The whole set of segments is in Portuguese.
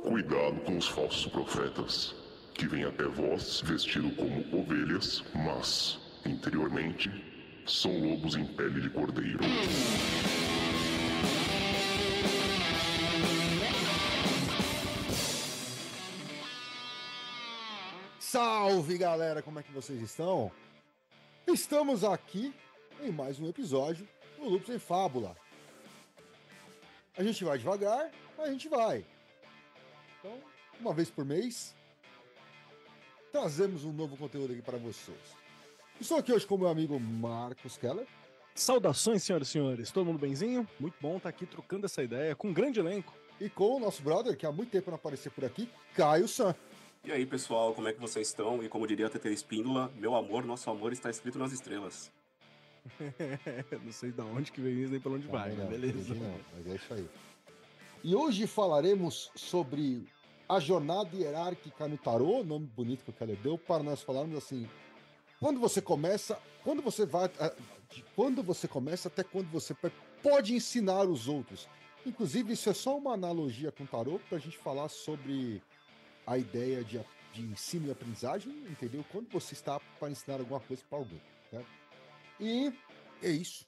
Cuidado com os falsos profetas, que vêm até vós vestido como ovelhas, mas, interiormente, são lobos em pele de cordeiro. Salve, galera! Como é que vocês estão? Estamos aqui em mais um episódio do Lupus em Fábula. A gente vai devagar, mas a gente vai. Então, uma vez por mês, trazemos um novo conteúdo aqui para vocês. Estou aqui hoje com o meu amigo Marcos Keller. Saudações, senhoras e senhores. Todo mundo benzinho? Muito bom estar aqui trocando essa ideia com um grande elenco. E com o nosso brother, que há muito tempo não apareceu por aqui, Caio San. E aí, pessoal, como é que vocês estão? E como diria a TT Espíndola, meu amor, nosso amor está escrito nas estrelas. Não sei de onde que vem isso nem pra onde vai, mas beleza. Não, mas é isso aí. E hoje falaremos sobre a jornada hierárquica no tarô, nome bonito que o Keller deu, para nós falarmos assim, quando você começa até quando você pode ensinar os outros. Inclusive, isso é só uma analogia com o tarô para a gente falar sobre a ideia de ensino e aprendizagem, entendeu? Quando você está para ensinar alguma coisa para alguém, né? E é isso.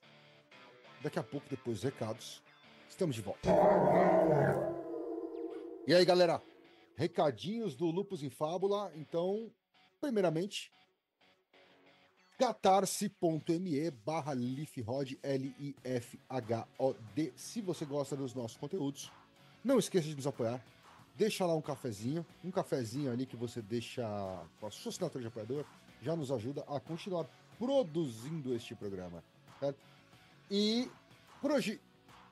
Daqui a pouco, depois dos recados, estamos de volta. E aí, galera? Recadinhos do Lupus em Fábula. Então, primeiramente, catarse.me/lifhod, LIFHOD. Se você gosta dos nossos conteúdos, não esqueça de nos apoiar. Deixa lá um cafezinho ali que você deixa com a sua assinatura de apoiador, já nos ajuda a continuar produzindo este programa, certo? E por hoje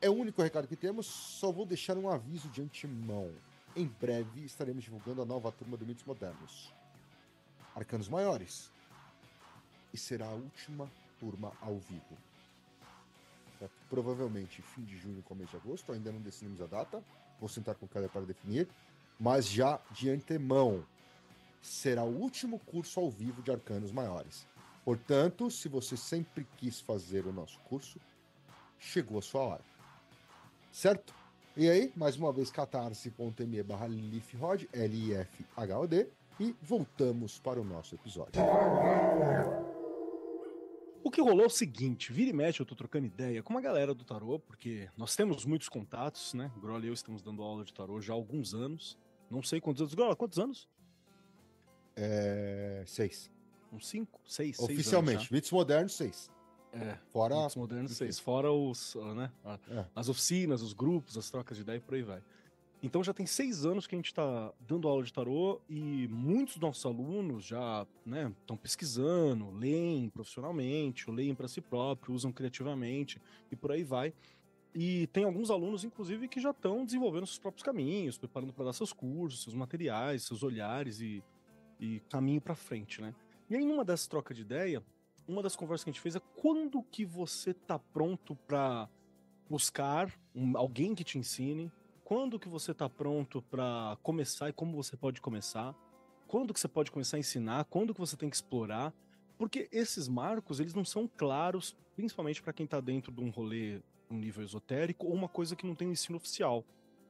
é o único recado que temos, só vou deixar um aviso de antemão. Em breve estaremos divulgando a nova turma do Mitos Modernos, Arcanos Maiores, e será a última turma ao vivo. Certo? Provavelmente fim de junho, começo de agosto, ainda não decidimos a data, vou sentar com o cara para definir, mas já de antemão será o último curso ao vivo de Arcanos Maiores. Portanto, se você sempre quis fazer o nosso curso, chegou a sua hora. Certo? E aí, mais uma vez, catarse.me/lifhod, LIFHOD, e voltamos para o nosso episódio. O que rolou é o seguinte, vira e mexe eu tô trocando ideia com uma galera do tarô, porque nós temos muitos contatos, né? O Groll e eu estamos dando aula de tarô já há alguns anos. Não sei quantos anos. Groll, quantos anos? 6. Uns 5, 6, oficialmente, Mitos Modernos, 6. Fora Mitos Modernos 6. Fora os, né? As oficinas, os grupos, as trocas de ideia e por aí vai. Então já tem 6 anos que a gente está dando aula de tarô e muitos dos nossos alunos já estão pesquisando, leem profissionalmente, ou leem para si próprio, usam criativamente e por aí vai. E tem alguns alunos, inclusive, que já estão desenvolvendo seus próprios caminhos, preparando para dar seus cursos, seus materiais, seus olhares e caminho para frente, né? E aí, numa dessas trocas de ideia, uma das conversas que a gente fez é quando que você tá pronto para buscar alguém que te ensine. Quando que você está pronto para começar e como você pode começar? Quando que você pode começar a ensinar? Quando que você tem que explorar? Porque esses marcos, eles não são claros, principalmente para quem está dentro de um rolê, um nível esotérico, ou uma coisa que não tem um ensino oficial.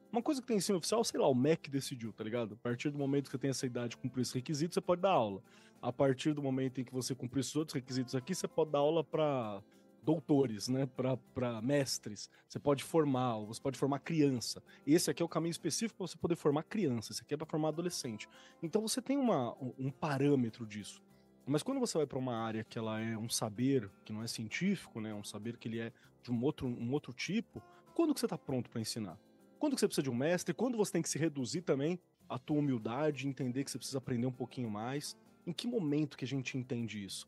Uma coisa que tem ensino oficial, sei lá, o MEC decidiu, tá ligado? A partir do momento que você tem essa idade de cumprir esses requisitos, você pode dar aula. A partir do momento em que você cumprir esses outros requisitos aqui, você pode dar aula para doutores, né, para mestres, você pode formar criança. Esse aqui é o caminho específico para você poder formar criança, esse aqui é para formar adolescente. Então você tem um parâmetro disso. Mas quando você vai para uma área que ela é um saber que não é científico, né, um saber que ele é de um outro tipo, quando que você está pronto para ensinar? Quando que você precisa de um mestre? Quando você tem que se reduzir também à tua humildade, entender que você precisa aprender um pouquinho mais? Em que momento que a gente entende isso?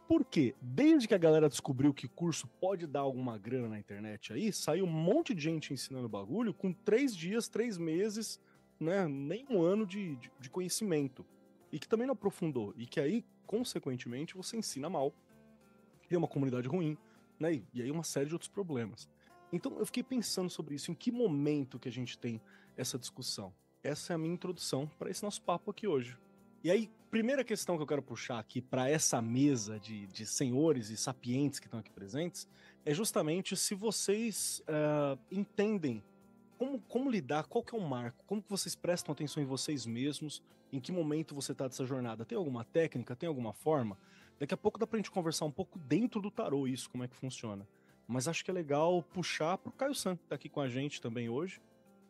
Porque desde que a galera descobriu que curso pode dar alguma grana na internet aí, saiu um monte de gente ensinando bagulho com 3 dias, 3 meses, né, nem um ano de conhecimento. E que também não aprofundou. E que aí, consequentemente, você ensina mal. Tem uma comunidade ruim, né? E aí uma série de outros problemas. Então eu fiquei pensando sobre isso, em que momento que a gente tem essa discussão. Essa é a minha introdução para esse nosso papo aqui hoje. E aí, primeira questão que eu quero puxar aqui para essa mesa de senhores e sapientes que estão aqui presentes é justamente se vocês entendem como lidar, qual que é o marco? Como que vocês prestam atenção em vocês mesmos? Em que momento você tá dessa jornada? Tem alguma técnica? Tem alguma forma? Daqui a pouco dá pra gente conversar um pouco dentro do tarô isso, como é que funciona. Mas acho que é legal puxar pro Caio San, que tá aqui com a gente também hoje.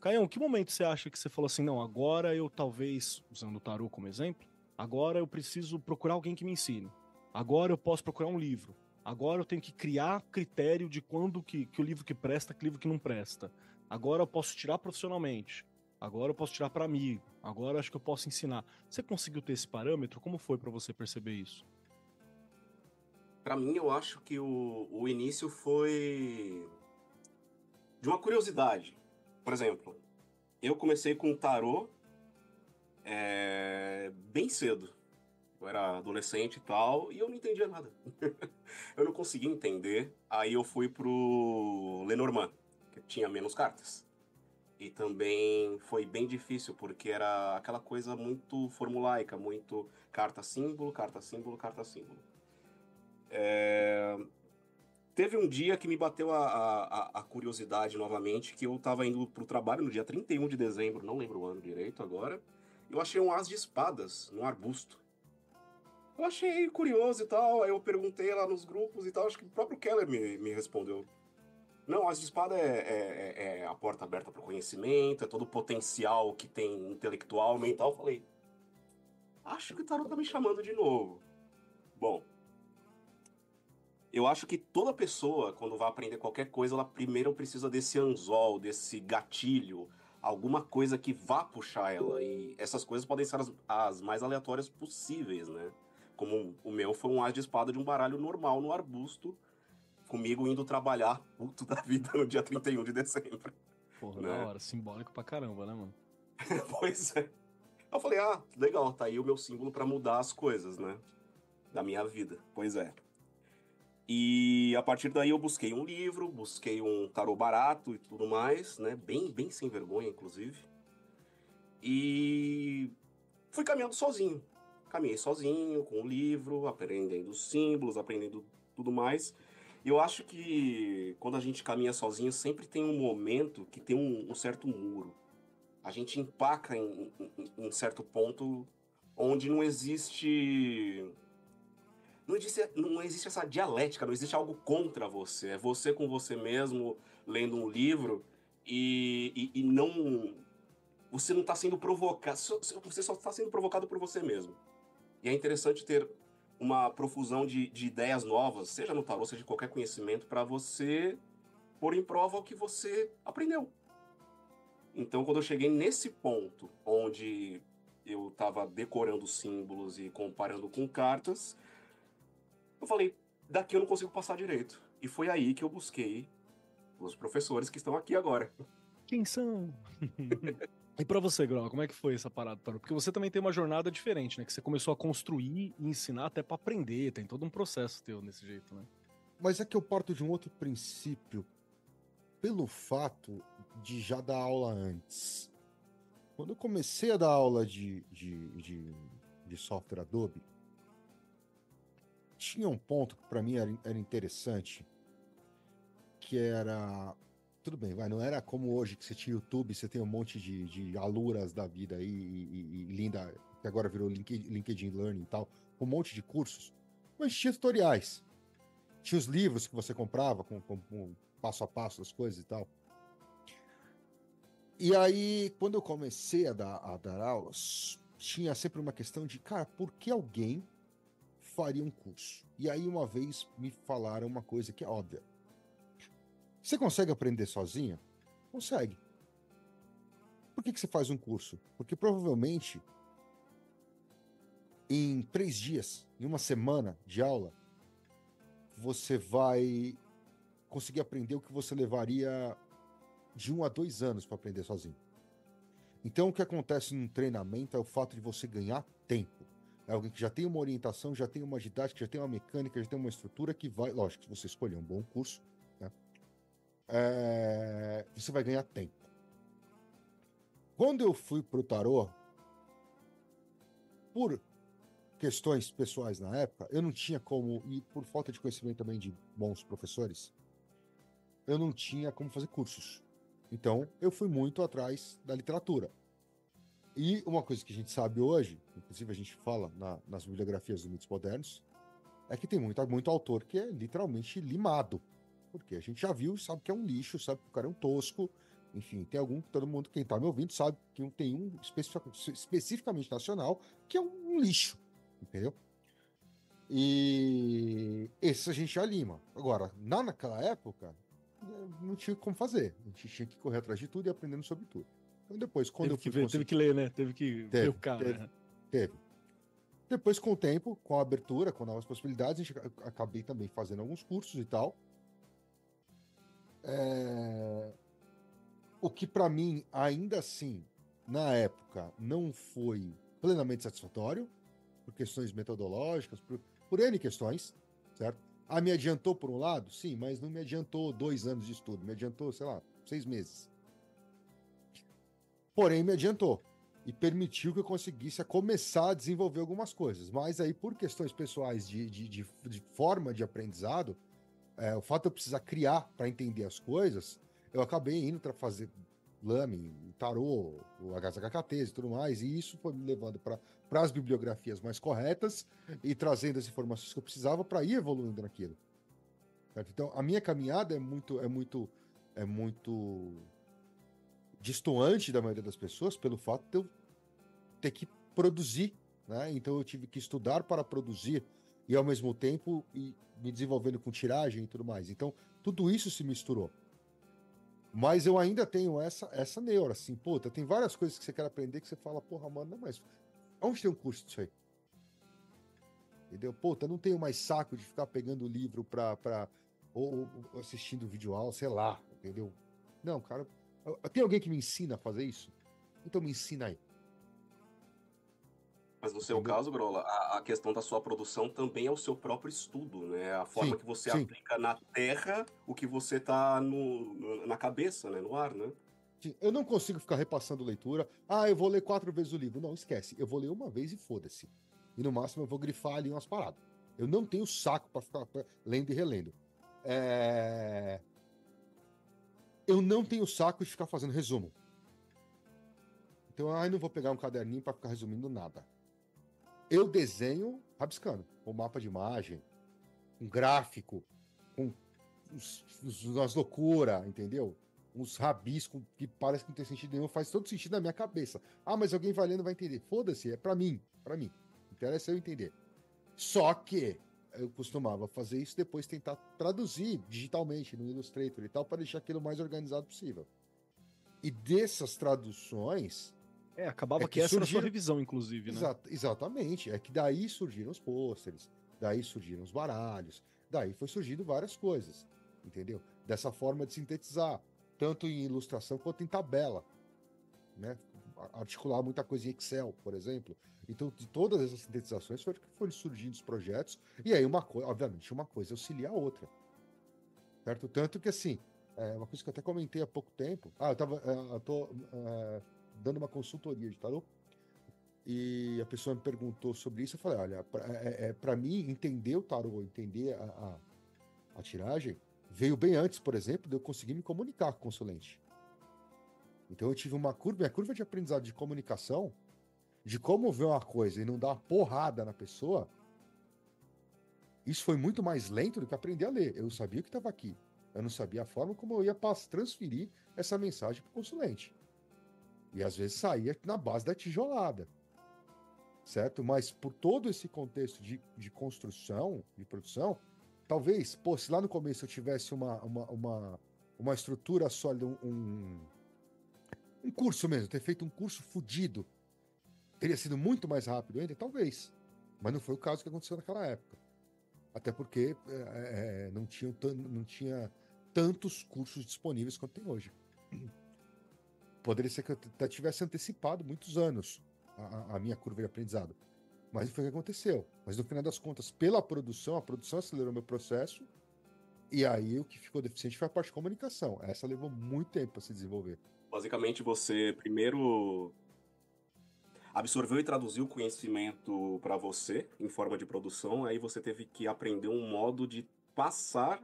Caião, que momento você acha que você falou assim, não, agora eu talvez, usando o tarô como exemplo, agora eu preciso procurar alguém que me ensine. Agora eu posso procurar um livro. Agora eu tenho que criar critério de quando que o livro que presta, que livro que não presta. Agora eu posso tirar profissionalmente. Agora eu posso tirar para amigo. Agora eu acho que eu posso ensinar. Você conseguiu ter esse parâmetro? Como foi para você perceber isso? Para mim, eu acho que o início foi de uma curiosidade. Por exemplo, eu comecei com tarô bem cedo. Eu era adolescente e tal, e eu não entendia nada. Eu não conseguia entender. Aí eu fui pro Lenormand, que tinha menos cartas. E também foi bem difícil, porque era aquela coisa muito formulaica, muito carta símbolo, carta símbolo, carta símbolo. Teve um dia que me bateu a curiosidade novamente, que eu estava indo pro trabalho no dia 31 de dezembro, não lembro o ano direito agora. Eu achei um as de espadas num arbusto. Eu achei curioso e tal, aí eu perguntei lá nos grupos e tal, acho que o próprio Keller me respondeu. Não, as de espada é a porta aberta para o conhecimento, é todo o potencial que tem intelectual, mental. Eu falei, acho que o tarot tá me chamando de novo. Bom, eu acho que toda pessoa, quando vai aprender qualquer coisa, ela primeiro precisa desse anzol, desse gatilho, alguma coisa que vá puxar ela. E essas coisas podem ser as mais aleatórias possíveis, né? Como o meu foi um as de espada de um baralho normal no arbusto, comigo indo trabalhar puto da vida no dia 31 de dezembro. Porra, da Né? hora. Simbólico pra caramba, né, mano? Pois é. Eu falei, legal, tá aí o meu símbolo pra mudar as coisas, né? Da minha vida. Pois é. E a partir daí eu busquei um livro, busquei um tarô barato e tudo mais, né? Bem sem vergonha, inclusive. E fui caminhando sozinho. Caminhei sozinho, com o livro, aprendendo os símbolos, aprendendo tudo mais. E eu acho que quando a gente caminha sozinho, sempre tem um momento que tem um certo muro. A gente empaca em um certo ponto onde não existe essa dialética, não existe algo contra você. É você com você mesmo, lendo um livro e não... Você não está sendo provocado, você só está sendo provocado por você mesmo. E é interessante ter uma profusão de ideias novas, seja no tarô, seja de qualquer conhecimento, para você pôr em prova o que você aprendeu. Então, quando eu cheguei nesse ponto, onde eu estava decorando símbolos e comparando com cartas, eu falei, daqui eu não consigo passar direito. E foi aí que eu busquei os professores que estão aqui agora. Quem são? E pra você, Grau, como é que foi essa parada do tarô? Porque você também tem uma jornada diferente, né? Que você começou a construir e ensinar até pra aprender. Tem todo um processo teu desse jeito, né? Mas é que eu parto de um outro princípio, pelo fato de já dar aula antes. Quando eu comecei a dar aula de software Adobe, tinha um ponto que para mim era interessante, que era... Tudo bem, não era como hoje, que você tinha YouTube, você tem um monte de aluras da vida aí, e linda, que agora virou LinkedIn Learning e tal, um monte de cursos, mas tinha tutoriais. Tinha os livros que você comprava com passo a passo das coisas e tal. E aí, quando eu comecei a dar aulas, tinha sempre uma questão de, cara, por que alguém faria um curso? E aí, uma vez, me falaram uma coisa que é óbvia. Você consegue aprender sozinha? Consegue. Por que você faz um curso? Porque provavelmente, em 3 dias, em uma semana de aula, você vai conseguir aprender o que você levaria de 1 a 2 anos para aprender sozinho. Então, o que acontece no treinamento é o fato de você ganhar tempo. É alguém que já tem uma orientação, já tem uma didática, já tem uma mecânica, já tem uma estrutura que vai... Lógico, se você escolher um bom curso, né? Você vai ganhar tempo. Quando eu fui pro tarô, por questões pessoais na época, eu não tinha como, e por falta de conhecimento também de bons professores, eu não tinha como fazer cursos. Então, eu fui muito atrás da literatura. E uma coisa que a gente sabe hoje, inclusive a gente fala nas bibliografias dos mitos modernos, é que tem muito autor que é literalmente limado. Porque a gente já viu, sabe que é um lixo, sabe que o cara é um tosco. Enfim, tem algum, todo mundo, quem tá me ouvindo, sabe que tem um especificamente nacional que é um lixo, entendeu? E esse a gente já lima. Agora, naquela época, não tinha como fazer. A gente tinha que correr atrás de tudo e aprendendo sobre tudo. Então depois, quando Teve eu fui que ver, teve que ler, né? Teve que ver o cara. Né? Teve. Depois, com o tempo, com a abertura, com novas possibilidades, a gente acabei também fazendo alguns cursos e tal. O que para mim, ainda assim, na época, não foi plenamente satisfatório, por questões metodológicas, por N questões, certo? Ah, me adiantou por um lado? Sim, mas não me adiantou 2 anos de estudo, me adiantou, sei lá, 6 meses. Porém, me adiantou e permitiu que eu conseguisse começar a desenvolver algumas coisas. Mas aí, por questões pessoais de forma de aprendizado, o fato de eu precisar criar para entender as coisas, eu acabei indo para fazer Lame, Tarô, o HKTs e tudo mais, e isso foi me levando para as bibliografias mais corretas e trazendo as informações que eu precisava para ir evoluindo naquilo. Certo? Então, a minha caminhada é muito distoante da maioria das pessoas pelo fato de eu ter que produzir, né? Então eu tive que estudar para produzir e ao mesmo tempo me desenvolvendo com tiragem e tudo mais. Então tudo isso se misturou. Mas eu ainda tenho essa neura, assim, puta, tem várias coisas que você quer aprender que você fala, porra, mano, não, mas onde tem um curso disso aí? Entendeu? Puta, eu não tenho mais saco de ficar pegando o livro ou assistindo vídeo aula, sei lá, entendeu? Não, cara, tem alguém que me ensina a fazer isso? Então me ensina aí. Mas no seu caso, Grola, a questão da sua produção também é o seu próprio estudo, né? A forma que você aplica na terra o que você tá na cabeça, né? No ar, né? Sim, eu não consigo ficar repassando leitura. Ah, eu vou ler 4 vezes o livro. Não, esquece. Eu vou ler uma vez e foda-se. E no máximo eu vou grifar ali umas paradas. Eu não tenho saco para ficar lendo e relendo. Eu não tenho saco de ficar fazendo resumo. Então, não vou pegar um caderninho para ficar resumindo nada. Eu desenho rabiscando, com mapa de imagem, um gráfico, com umas loucuras, entendeu? Uns rabiscos que parece que não tem sentido nenhum, faz todo sentido na minha cabeça. Ah, mas alguém vai lendo vai entender. Foda-se, é para mim. Interessa eu entender. Só que eu costumava fazer isso depois tentar traduzir digitalmente no Illustrator e tal, para deixar aquilo mais organizado possível. E dessas traduções... acabava que essa era a sua revisão, inclusive, né? Exatamente. É que daí surgiram os pôsteres, daí surgiram os baralhos, daí foi surgindo várias coisas, entendeu? Dessa forma de sintetizar, tanto em ilustração quanto em tabela, né? Articular muita coisa em Excel, por exemplo. Então, de todas essas sintetizações foram surgindo os projetos, e aí obviamente, uma coisa auxilia a outra, certo? Tanto que, assim, uma coisa que eu até comentei há pouco tempo, eu tô dando uma consultoria de tarô, e a pessoa me perguntou sobre isso, eu falei, olha, para mim, entender o tarô, entender a tiragem, veio bem antes, por exemplo, de eu conseguir me comunicar com o consulente. Então eu tive minha curva de aprendizado de comunicação, de como ver uma coisa e não dar uma porrada na pessoa, isso foi muito mais lento do que aprender a ler. Eu sabia o que estava aqui. Eu não sabia a forma como eu ia transferir essa mensagem para o consulente. E às vezes saía na base da tijolada. Certo? Mas por todo esse contexto de construção, de produção, talvez, se lá no começo eu tivesse uma estrutura sólida, um curso mesmo, ter feito um curso fudido, teria sido muito mais rápido ainda? Talvez. Mas não foi o caso que aconteceu naquela época. Até porque não tinha tantos cursos disponíveis quanto tem hoje. Poderia ser que eu até tivesse antecipado muitos anos a minha curva de aprendizado. Mas não foi o que aconteceu. Mas no final das contas, pela produção, a produção acelerou meu processo, e aí o que ficou deficiente foi a parte de comunicação. Essa levou muito tempo para se desenvolver. Basicamente, você primeiro absorveu e traduziu o conhecimento para você, em forma de produção, aí você teve que aprender um modo de passar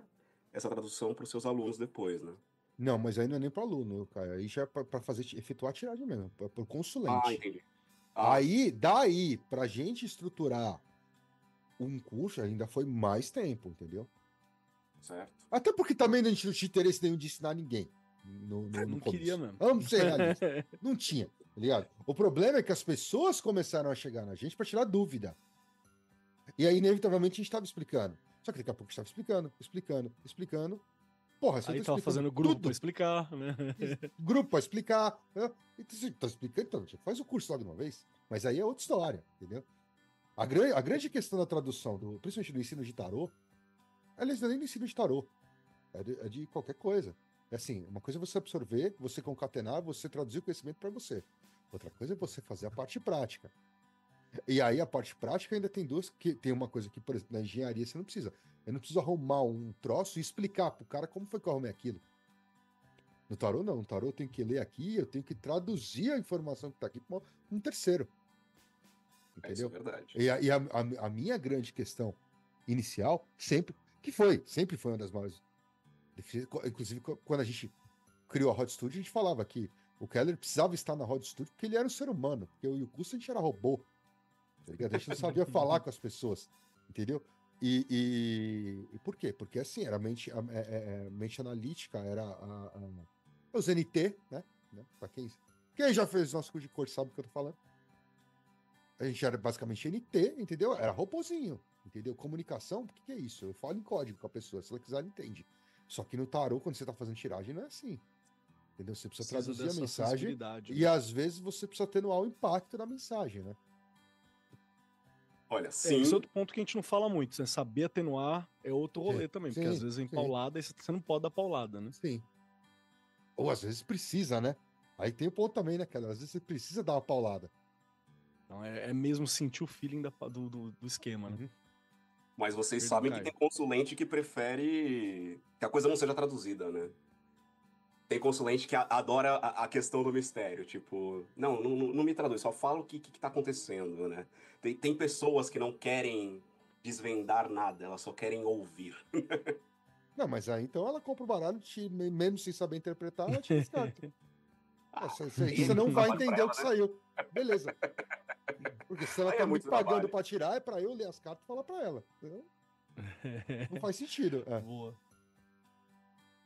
essa tradução para os seus alunos depois, né? Não, mas aí não é nem para aluno, cara. Aí já é para efetuar a tiragem mesmo, para o Ah, consulente. entendi. Ah, Aí, daí, pra gente estruturar um curso, ainda foi mais tempo, entendeu? certo. Até porque também a gente não tinha interesse nenhum de ensinar ninguém no Não começo. queria mesmo. Vamos ser realistas. Não tinha, tá ligado? O problema é que as pessoas começaram a chegar na gente para tirar dúvida. E aí, inevitavelmente, a gente estava explicando. Só que daqui a pouco a gente estava explicando. Porra, você Aí tá tava explicando fazendo grupo pra tudo. explicar, né? Grupo para explicar. Né? Então, você tá explicando, então, faz o curso logo de uma vez. Mas aí é outra história, entendeu? A grande questão da tradução, principalmente do ensino de tarô, aliás, não é nem do ensino de tarô, é de qualquer coisa. É assim, uma coisa é você absorver, você concatenar, você traduzir o conhecimento para você. Outra coisa é você fazer a parte prática. E aí a parte prática ainda tem duas, que tem uma coisa que, por exemplo, na engenharia você não precisa. Eu não preciso arrumar um troço e explicar pro cara como foi que eu arrumei aquilo. No tarô, não. No tarô eu tenho que ler aqui, eu tenho que traduzir a informação que tá aqui para um terceiro. Isso é Entendeu? verdade. A minha grande questão inicial, sempre foi uma das maiores. Inclusive, quando a gente criou a Rod Studio, a gente falava que o Keller precisava estar na Rod Studio porque ele era um ser humano, porque eu e o Kusto a gente era robô. Tá ligado? A gente não sabia falar com as pessoas, entendeu? E por quê? Porque assim, era mente analítica, era os NT, né? Pra quem já fez nosso curso de cor sabe o que eu tô falando. A gente era basicamente NT, entendeu? Era robozinho, entendeu? Comunicação, o que é isso? Eu falo em código com a pessoa, se ela quiser, ela entende. Só que no tarô, quando você tá fazendo tiragem, não é assim. Entendeu? Você precisa Precisa traduzir a dessa mensagem sensibilidade, e né? às vezes você precisa atenuar o impacto da mensagem, né? Olha, É, esse é sim. outro ponto que a gente não fala muito, né? Saber atenuar é outro rolê também, porque às Sim, vezes vem sim, paulada e você não pode dar paulada, né? sim. Ou às vezes precisa, né? Aí tem o ponto também, né, cara? Às vezes você precisa dar uma paulada. Então é mesmo sentir o feeling do esquema, né? Uhum. Mas vocês Perdo sabem que Caio. tem consulente que prefere que a coisa não seja traduzida, né? Tem consulente que adora a questão do mistério, tipo, não me traduz, só fala o que tá acontecendo, né? Tem pessoas que não querem desvendar nada, elas só querem ouvir. Não, mas aí então ela compra o baralho, mesmo sem saber interpretar, ela tira as cartas. Ah, aí é Você muito não vai trabalho pra entender o ela, que né? saiu. Beleza. Porque se ela Aí tá é me muito pagando trabalho. pra tirar, é pra eu ler as cartas e falar pra ela. Entendeu? Não faz sentido. É. Boa.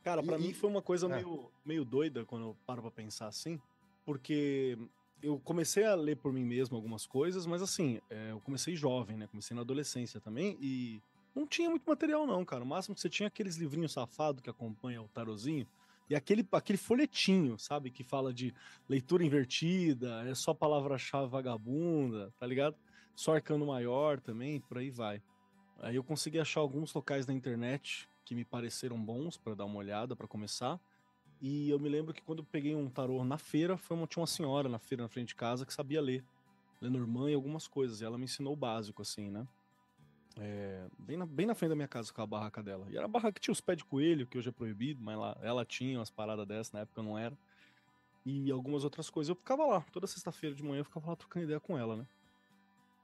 Cara, E, pra mim foi uma coisa é. meio doida quando eu paro pra pensar assim, porque eu comecei a ler por mim mesmo algumas coisas, mas assim, eu comecei jovem, né? Comecei na adolescência também e não tinha muito material não, cara. O máximo que você tinha aqueles livrinhos safados que acompanham o tarozinho e aquele folhetinho, sabe? Que fala de leitura invertida, é só palavra-chave vagabunda, tá ligado? Só arcano maior também, por aí vai. Aí eu consegui achar alguns locais na internet que me pareceram bons para dar uma olhada, para começar. E eu me lembro que quando eu peguei um tarô na feira, tinha uma senhora na feira na frente de casa que sabia ler Lenormand e algumas coisas. E ela me ensinou o básico, assim, né? Bem na frente da minha casa com a barraca dela. E era a barraca que tinha os pés de coelho, que hoje é proibido, mas ela tinha umas paradas dessas, na época eu não era. E algumas outras coisas. Eu ficava lá, toda sexta-feira de manhã eu ficava lá trocando ideia com ela, né?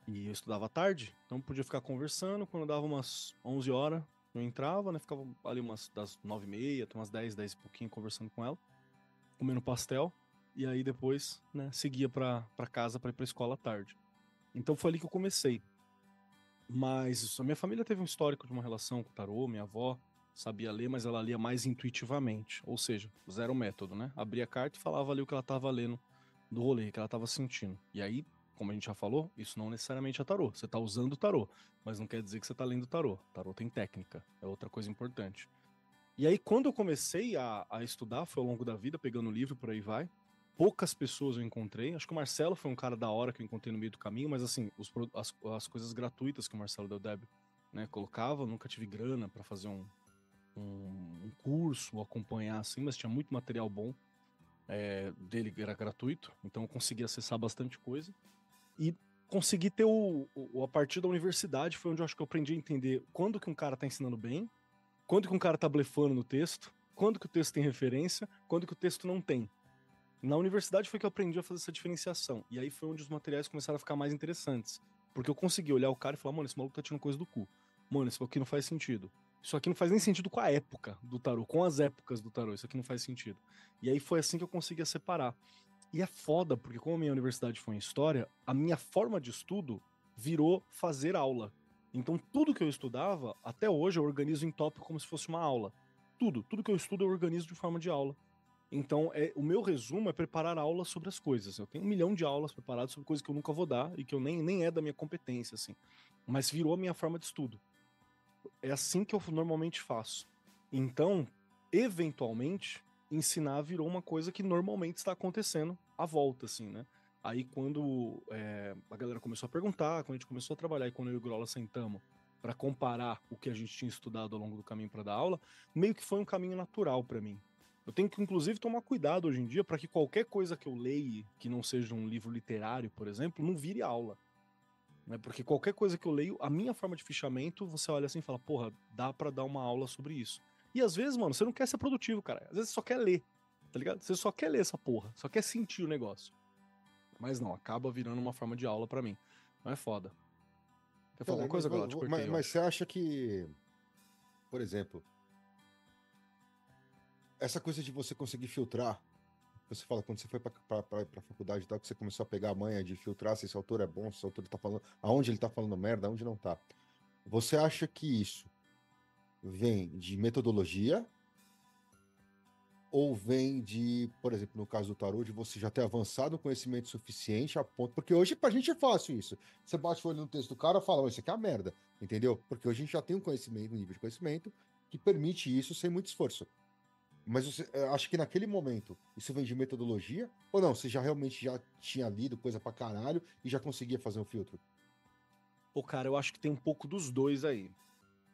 E eu estudava à tarde, então podia ficar conversando. Quando dava umas 11 horas, eu entrava, né? Ficava ali das 9h30 até umas 10 e pouquinho conversando com ela, comendo pastel. E aí depois, né, seguia pra casa pra ir pra escola à tarde. Então foi ali que eu comecei. Mas a minha família teve um histórico de uma relação com o tarô, minha avó sabia ler, mas ela lia mais intuitivamente. Ou seja, zero método, né? Abria a carta e falava ali o que ela tava lendo do rolê, que ela tava sentindo. E aí, como a gente já falou, isso não necessariamente é tarô. Você tá usando o tarô, mas não quer dizer que você tá lendo tarô. Tarô tem técnica, é outra coisa importante. E aí, quando eu comecei a estudar, foi ao longo da vida, pegando livro, por aí vai. Poucas pessoas eu encontrei. Acho que o Marcelo foi um cara da hora que eu encontrei no meio do caminho, mas assim, as coisas gratuitas que o Marcelo deu débito, né, colocava, nunca tive grana para fazer um curso, acompanhar assim, mas tinha muito material bom dele, era gratuito, então eu consegui acessar bastante coisa. E consegui ter a partir da universidade foi onde eu acho que eu aprendi a entender quando que um cara tá ensinando bem, quando que um cara tá blefando no texto, quando que o texto tem referência, quando que o texto não tem. Na universidade foi que eu aprendi a fazer essa diferenciação. E aí foi onde os materiais começaram a ficar mais interessantes. Porque eu consegui olhar o cara e falar, mano, esse maluco tá tirando coisa do cu. Mano, isso aqui não faz sentido. isso aqui não faz nem sentido com a época do tarô, com as épocas do tarô, isso aqui não faz sentido. E aí foi assim que eu conseguia separar. E é foda, porque como a minha universidade foi em História, a minha forma de estudo virou fazer aula. Então tudo que eu estudava, até hoje eu organizo em tópico como se fosse uma aula. Tudo que eu estudo eu organizo de forma de aula. Então, o meu resumo é preparar aulas sobre as coisas. Eu tenho 1 milhão de aulas preparadas sobre coisas que eu nunca vou dar e que eu nem é da minha competência, assim. Mas virou a minha forma de estudo. É assim que eu normalmente faço. Então, eventualmente, ensinar virou uma coisa que normalmente está acontecendo à volta, assim, né? Aí quando a galera começou a perguntar, quando a gente começou a trabalhar e quando eu e o Grola sentamos para comparar o que a gente tinha estudado ao longo do caminho para dar aula, meio que foi um caminho natural para mim. Eu tenho que, inclusive, tomar cuidado hoje em dia para que qualquer coisa que eu leia, que não seja um livro literário, por exemplo, não vire aula. Né? Porque qualquer coisa que eu leio, a minha forma de fichamento, você olha assim e fala, porra, dá para dar uma aula sobre isso. E às vezes, mano, você não quer ser produtivo, cara. Às vezes você só quer ler, tá ligado? Você só quer ler essa porra, só quer sentir o negócio. Mas não, acaba virando uma forma de aula para mim. Não é foda. Quer falar alguma coisa, Galate? Mas você acha que, por exemplo, essa coisa de você conseguir filtrar, você fala quando você foi pra faculdade e tal, que você começou a pegar a manha de filtrar se esse autor é bom, se esse autor tá falando, aonde ele tá falando merda, aonde não tá. Você acha que isso vem de metodologia ou vem de, por exemplo, no caso do tarô, de você já ter avançado um conhecimento suficiente a ponto... Porque hoje pra gente é fácil isso. Você bate o olho no texto do cara e fala, isso aqui é a merda, entendeu? Porque hoje a gente já tem um conhecimento, um nível de conhecimento que permite isso sem muito esforço. Mas você acha que naquele momento isso vem de metodologia? Ou não? Você já realmente já tinha lido coisa pra caralho e já conseguia fazer um filtro? Pô, cara, eu acho que tem um pouco dos dois aí.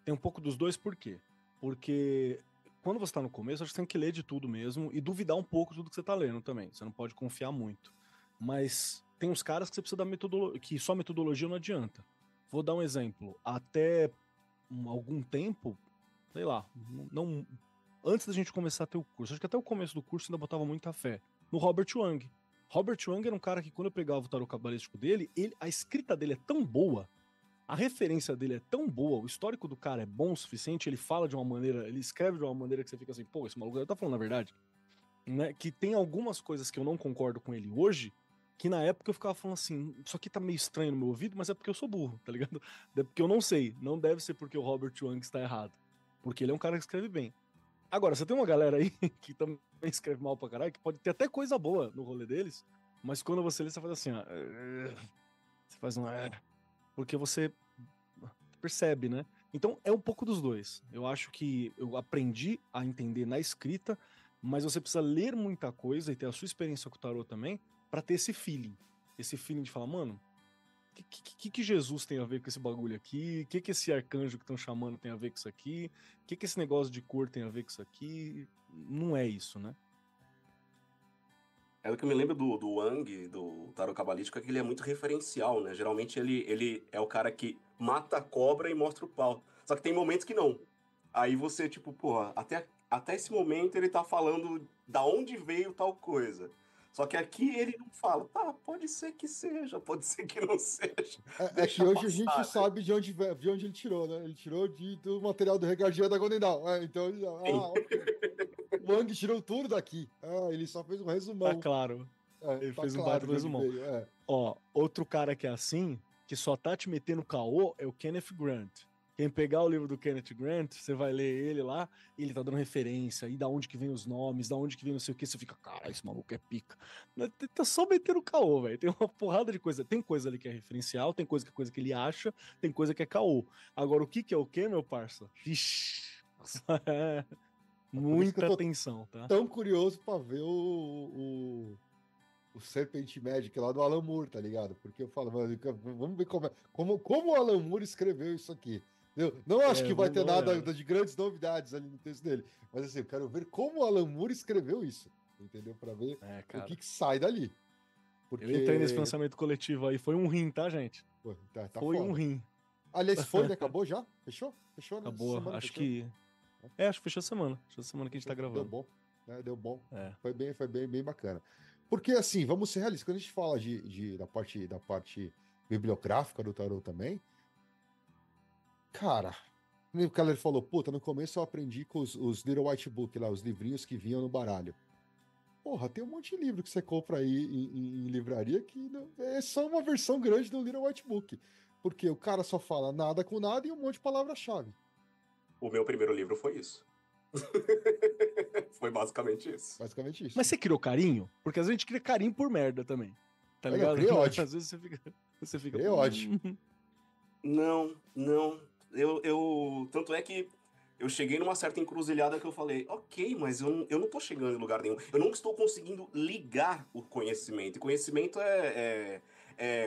Tem um pouco dos dois por quê? Porque quando você tá no começo, acho que você tem que ler de tudo mesmo e duvidar um pouco de tudo que você tá lendo também. Você não pode confiar muito. Mas tem uns caras que você precisa da metodologia, que só metodologia não adianta. Vou dar um exemplo. Até algum tempo, sei lá, não antes da gente começar a ter o curso, acho que até o começo do curso ainda botava muita fé no Robert Wang. Robert Wang era um cara que quando eu pegava o tarô cabalístico dele, a escrita dele é tão boa, a referência dele é tão boa, o histórico do cara é bom o suficiente, ele fala de uma maneira, ele escreve de uma maneira que você fica assim, pô, esse maluco tá falando a verdade. Né? Que tem algumas coisas que eu não concordo com ele hoje, que na época eu ficava falando assim, isso aqui tá meio estranho no meu ouvido, mas é porque eu sou burro, tá ligado? É porque eu não sei, não deve ser porque o Robert Wang está errado. Porque ele é um cara que escreve bem. Agora, você tem uma galera aí que também escreve mal pra caralho, que pode ter até coisa boa no rolê deles, mas quando você lê, você faz assim, ó. Você faz um. Porque você percebe, né? Então é um pouco dos dois. Eu acho que eu aprendi a entender na escrita, mas você precisa ler muita coisa e ter a sua experiência com o tarô também pra ter esse feeling. Esse feeling de falar, mano, o que Jesus tem a ver com esse bagulho aqui? O que esse arcanjo que estão chamando tem a ver com isso aqui? O que esse negócio de cor tem a ver com isso aqui? Não é isso, né? É o que eu me lembro do Wang, do tarot cabalístico, é que ele é muito referencial, né? Geralmente ele é o cara que mata a cobra e mostra o pau. Só que tem momentos que não. Aí você, tipo, porra, até esse momento ele tá falando da onde veio tal coisa. Só que aqui ele não fala, tá, pode ser que seja, pode ser que não seja. É que Deixa hoje a gente passar, né? sabe de onde ele tirou, né? Ele tirou do material do Regardia da Golden Dawn. Então, ok. O Wang tirou tudo daqui. Ele só fez um Tá resumão. claro. Ele Tá fez um claro baita de onde resumão. veio. Ó, outro cara que é assim, que só tá te metendo caô, é o Kenneth Grant. Quem pegar o livro do Kenneth Grant, você vai ler ele lá, e ele tá dando referência, e da onde que vem os nomes, da onde que vem não sei o que, você fica, cara, esse maluco é pica. Tá só metendo caô, velho. Tem uma porrada de coisa. Tem coisa ali que é referencial, tem coisa que ele acha, tem coisa que é caô. Agora, o que é o que, meu parça? Vixe. É Por isso que eu muita tô atenção, tá? tão curioso pra ver o Serpent Magic lá do Alan Moore, tá ligado? Porque eu falo, mano, vamos ver como o Alan Moore escreveu isso aqui. Eu não acho que vai Vamos ter dar uma nada olhada. de grandes novidades ali no texto dele. Mas assim, eu quero ver como o Alan Moore escreveu isso. Entendeu? Pra ver o Cara. que sai dali. Eu entrei nesse Porque. financiamento coletivo aí, foi um rim, tá, gente? Pô, tá Foi um foda. rim. Aliás, foi, né? Acabou já? Fechou? Fechou, né? Essa Acabou, semana acho fechou. que. Acho que fechou a semana. Fechou a semana que a gente tá Deu gravando. bom. Né? Deu bom. É. Foi bem bacana. Porque, assim, vamos ser realistas. Quando a gente fala da parte bibliográfica do tarot também, cara, O cara falou, puta, no começo eu aprendi com os Little White Book lá, os livrinhos que vinham no baralho. Porra, tem um monte de livro que você compra aí em livraria que é só uma versão grande do Little White Book. Porque o cara só fala nada com nada e um monte de palavra-chave. O meu primeiro livro foi isso. Foi basicamente isso. Basicamente isso. Mas você criou carinho? Porque às vezes a gente cria carinho por merda também. Tá ligado? Criei ódio. Às vezes você fica. Criei ódio. Não. Tanto é que eu cheguei numa certa encruzilhada que eu falei, ok, mas eu não tô chegando em lugar nenhum. Eu não estou conseguindo ligar o conhecimento. E conhecimento é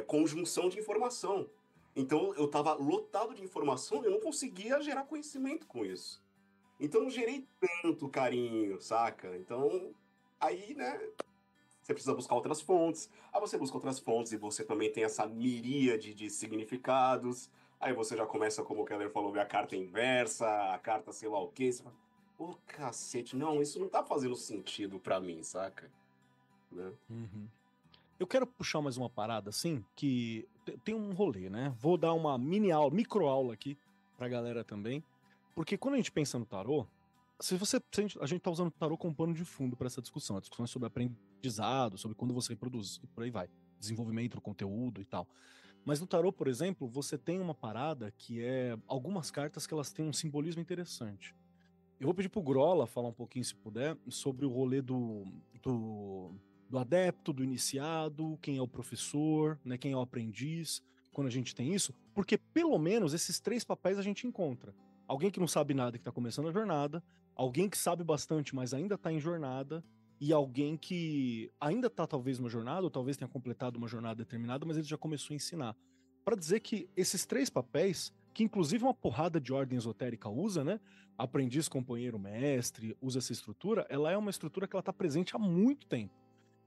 conjunção de informação. Então eu tava lotado de informação e eu não conseguia gerar conhecimento com isso. Então eu não gerei tanto carinho, saca? Então, aí, né, você precisa buscar outras fontes. Aí você busca outras fontes e você também tem essa miríade de significados. Aí você já começa, como o Keller falou, ver a carta inversa, a carta sei lá o quê. Você fala, ô cacete, não, isso não tá fazendo sentido pra mim, saca? Né? Uhum. Eu quero puxar mais uma parada, assim, que tem um rolê, né? Vou dar uma micro aula aqui pra galera também. Porque quando a gente pensa no tarô, a gente tá usando o tarô como pano de fundo para essa discussão. A discussão é sobre aprendizado, sobre quando você reproduz, e por aí vai. Desenvolvimento do conteúdo e tal. Mas no tarô, por exemplo, você tem uma parada que é algumas cartas que elas têm um simbolismo interessante. Eu vou pedir pro Grola falar um pouquinho, se puder, sobre o rolê do adepto, do iniciado, quem é o professor, né, quem é o aprendiz, quando a gente tem isso, porque pelo menos esses 3 papéis a gente encontra. Alguém que não sabe nada, que tá começando a jornada, alguém que sabe bastante, mas ainda tá em jornada, e alguém que ainda tá talvez numa jornada, ou talvez tenha completado uma jornada determinada, mas ele já começou a ensinar. Para dizer que esses 3 papéis, que inclusive uma porrada de ordem esotérica usa, né? Aprendiz, companheiro, mestre, usa essa estrutura, ela é uma estrutura que ela tá presente há muito tempo.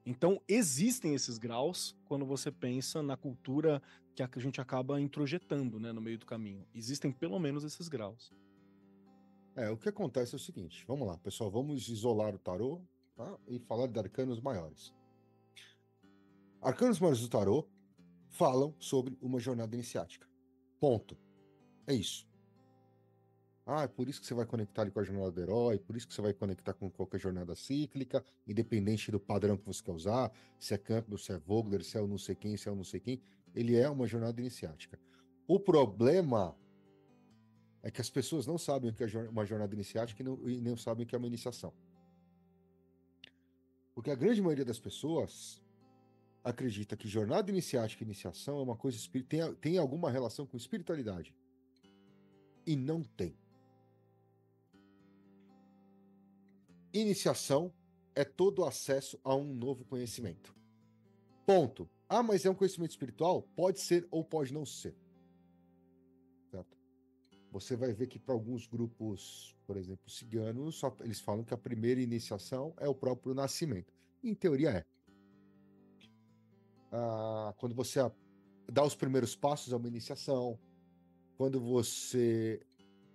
Então, existem esses graus quando você pensa na cultura que a gente acaba introjetando, né, no meio do caminho. Existem pelo menos esses graus. O que acontece é o seguinte, vamos lá, pessoal, vamos isolar o tarô, tá? E falar de arcanos maiores. Arcanos maiores do tarô falam sobre uma jornada iniciática. Ponto. É isso. É por isso que você vai conectar ali com a jornada do herói, por isso que você vai conectar com qualquer jornada cíclica, independente do padrão que você quer usar, se é Campbell, se é Vogler, se é o não sei quem, se é o não sei quem, ele é uma jornada iniciática. O problema é que as pessoas não sabem o que é uma jornada iniciática e não sabem o que é uma iniciação. Porque a grande maioria das pessoas acredita que jornada iniciática e iniciação é uma coisa tem alguma relação com espiritualidade. E não tem. Iniciação é todo acesso a um novo conhecimento. Ponto. Mas é um conhecimento espiritual? Pode ser ou pode não ser. Certo? Você vai ver que para alguns grupos, por exemplo, ciganos, eles falam que a primeira iniciação é o próprio nascimento. Em teoria é. Quando você dá os primeiros passos, é uma iniciação. Quando você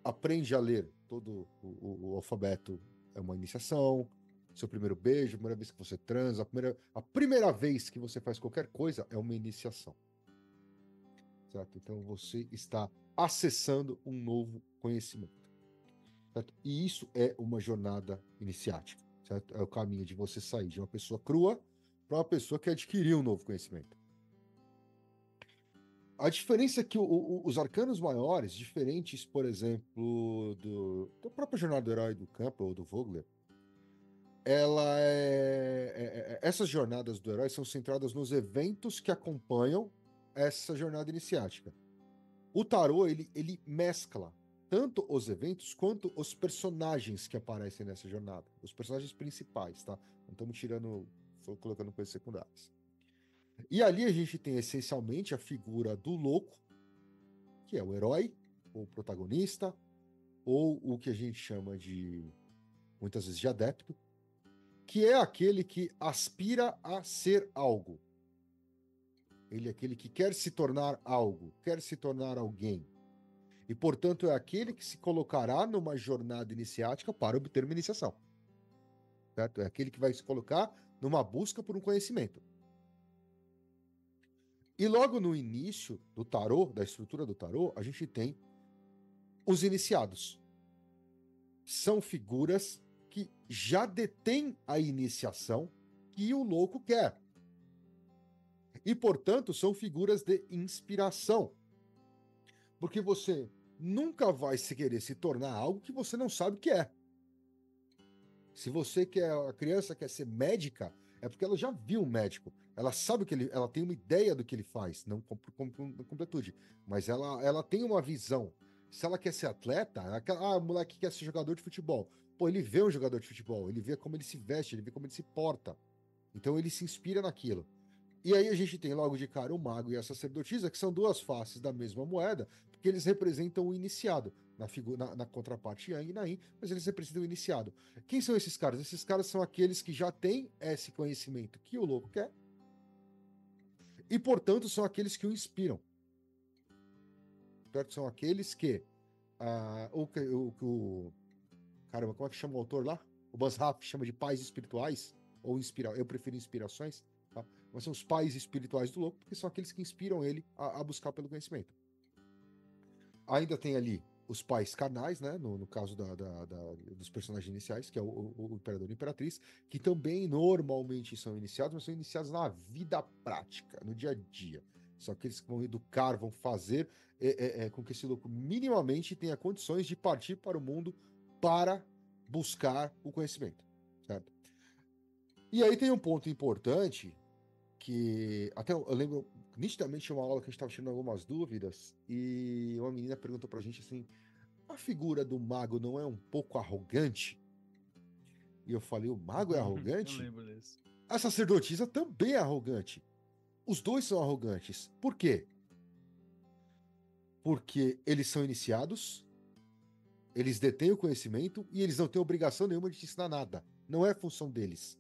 aprende a ler todo o alfabeto, é uma iniciação. Seu primeiro beijo, a primeira vez que você transa, a primeira vez que você faz qualquer coisa é uma iniciação. Certo? Então você está acessando um novo conhecimento. Certo? E isso é uma jornada iniciática. Certo? É o caminho de você sair de uma pessoa crua para uma pessoa que adquiriu um novo conhecimento. A diferença é que os arcanos maiores, diferentes, por exemplo, da própria jornada do herói do Campbell ou do Vogler, essas jornadas do herói são centradas nos eventos que acompanham essa jornada iniciática. O tarô, ele mescla tanto os eventos quanto os personagens que aparecem nessa jornada. Os personagens principais, tá? Não estamos colocando coisas secundárias. E ali a gente tem essencialmente a figura do louco, que é o herói, ou o protagonista, ou o que a gente chama de, muitas vezes, de adepto, que é aquele que aspira a ser algo. Ele é aquele que quer se tornar algo, quer se tornar alguém. E, portanto, é aquele que se colocará numa jornada iniciática para obter uma iniciação. Certo? É aquele que vai se colocar numa busca por um conhecimento. E logo no início do tarô, da estrutura do tarô, a gente tem Os iniciados são figuras que já detêm a iniciação que o louco quer. E, portanto, são figuras de inspiração. Porque você nunca vai se querer se tornar algo que você não sabe o que é. Se você quer, a criança quer ser médica, é porque ela já viu um médico. Ela sabe que ela tem uma ideia do que ele faz, não com completude, mas ela tem uma visão. Se ela quer ser atleta, o moleque quer ser jogador de futebol. Pô, ele vê um jogador de futebol, ele vê como ele se veste, ele vê como ele se porta. Então ele se inspira naquilo. E aí a gente tem logo de cara o mago e a sacerdotisa, que são duas faces da mesma moeda, porque eles representam o iniciado, na contraparte Yang e na Yin, mas eles representam o iniciado. Quem são esses caras? Esses caras são aqueles que já têm esse conhecimento que o louco quer, e portanto são aqueles que o inspiram. Certo? São aqueles que caramba, como é que chama o autor lá? O Buzz Raff chama de pais espirituais, ou eu prefiro inspirações, tá? Mas são os pais espirituais do louco, porque são aqueles que inspiram ele a buscar pelo conhecimento. Ainda tem ali os pais carnais, né? No caso dos personagens iniciais, que é o Imperador e a Imperatriz, que também normalmente são iniciados, mas são iniciados na vida prática, no dia a dia. São aqueles que vão educar, vão fazer com que esse louco minimamente tenha condições de partir para o mundo para buscar o conhecimento, certo? E aí tem um ponto importante que até eu lembro nitidamente uma aula que a gente estava tirando algumas dúvidas e uma menina perguntou pra gente assim: a figura do mago não é um pouco arrogante? E eu falei: o mago é arrogante? Eu lembro disso. A sacerdotisa também é arrogante. Os dois são arrogantes. Por quê? Porque eles são iniciados, eles detêm o conhecimento e eles não têm obrigação nenhuma de te ensinar nada. Não é função deles.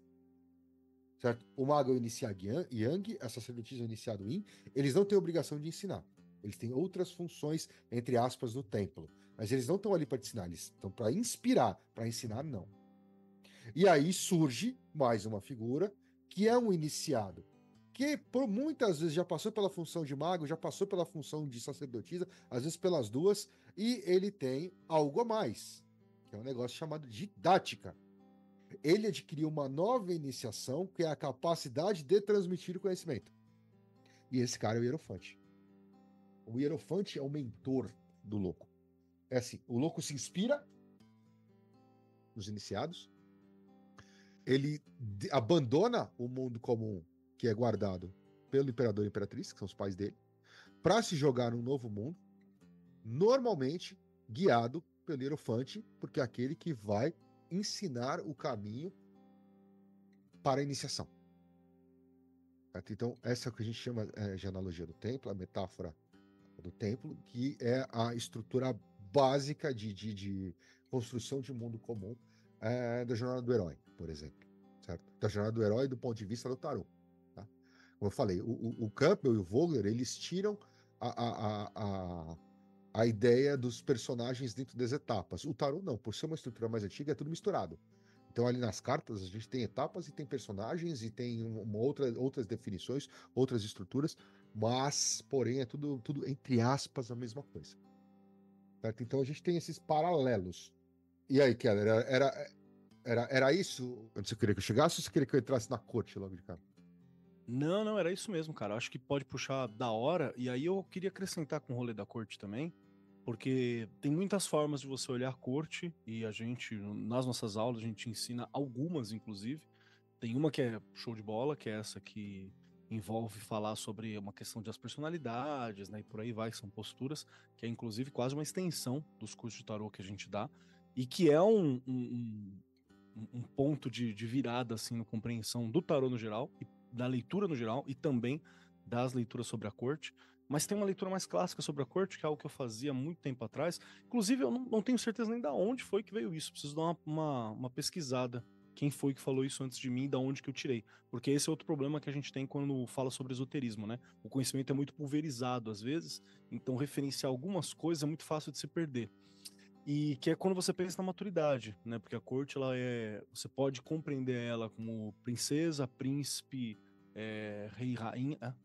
Certo? O mago é o iniciado Yang, a sacerdotisa é o iniciado Yin. Eles não têm obrigação de ensinar. Eles têm outras funções, entre aspas, no templo. Mas eles não estão ali para te ensinar, eles estão para inspirar, para ensinar, não. E aí surge mais uma figura que é um iniciado, que por muitas vezes já passou pela função de mago, já passou pela função de sacerdotisa, às vezes pelas duas, e ele tem algo a mais, que é um negócio chamado didática. Ele adquiriu uma nova iniciação, que é a capacidade de transmitir o conhecimento. E esse cara é o Hierofante. O Hierofante é o mentor do louco. É assim, o louco se inspira nos iniciados, ele abandona o mundo comum que é guardado pelo Imperador e Imperatriz, que são os pais dele, para se jogar num novo mundo, normalmente guiado pelo Hierofante, porque é aquele que vai ensinar o caminho para a iniciação. Então, essa é o que a gente chama de analogia do templo, a metáfora do templo, que é a estrutura básica de construção de mundo comum da jornada do herói, por exemplo. Certo? Da jornada do herói do ponto de vista do tarô. Tá? Como eu falei, o Campbell e o Vogler, eles tiram a ideia dos personagens dentro das etapas. O tarô não, por ser uma estrutura mais antiga, é tudo misturado. Então, ali nas cartas, a gente tem etapas e tem personagens e tem outras definições, outras estruturas, mas, porém, é tudo entre aspas, a mesma coisa. Certo? Então, a gente tem esses paralelos. E aí, Keller, era isso onde você queria que eu chegasse ou você queria que eu entrasse na corte logo de cara? Não, era isso mesmo, cara. Acho que pode puxar da hora. E aí eu queria acrescentar com o rolê da corte também, porque tem muitas formas de você olhar a corte e a gente, nas nossas aulas, a gente ensina algumas, inclusive. Tem uma que é show de bola, que é essa que envolve falar sobre uma questão das personalidades, né? E por aí vai, são posturas, que é inclusive quase uma extensão dos cursos de tarô que a gente dá, e que é um ponto de virada, assim, na compreensão do tarô no geral, e da leitura no geral, e também das leituras sobre a corte. Mas tem uma leitura mais clássica sobre a corte, que é algo que eu fazia muito tempo atrás. Inclusive, eu não tenho certeza nem de onde foi que veio isso. Preciso dar uma pesquisada. Quem foi que falou isso antes de mim e da onde que eu tirei. Porque esse é outro problema que a gente tem quando fala sobre esoterismo, né? O conhecimento é muito pulverizado às vezes, então referenciar algumas coisas é muito fácil de se perder. E que é quando você pensa na maturidade, né? Porque a corte, você pode compreender ela como princesa, príncipe, rei, rainha,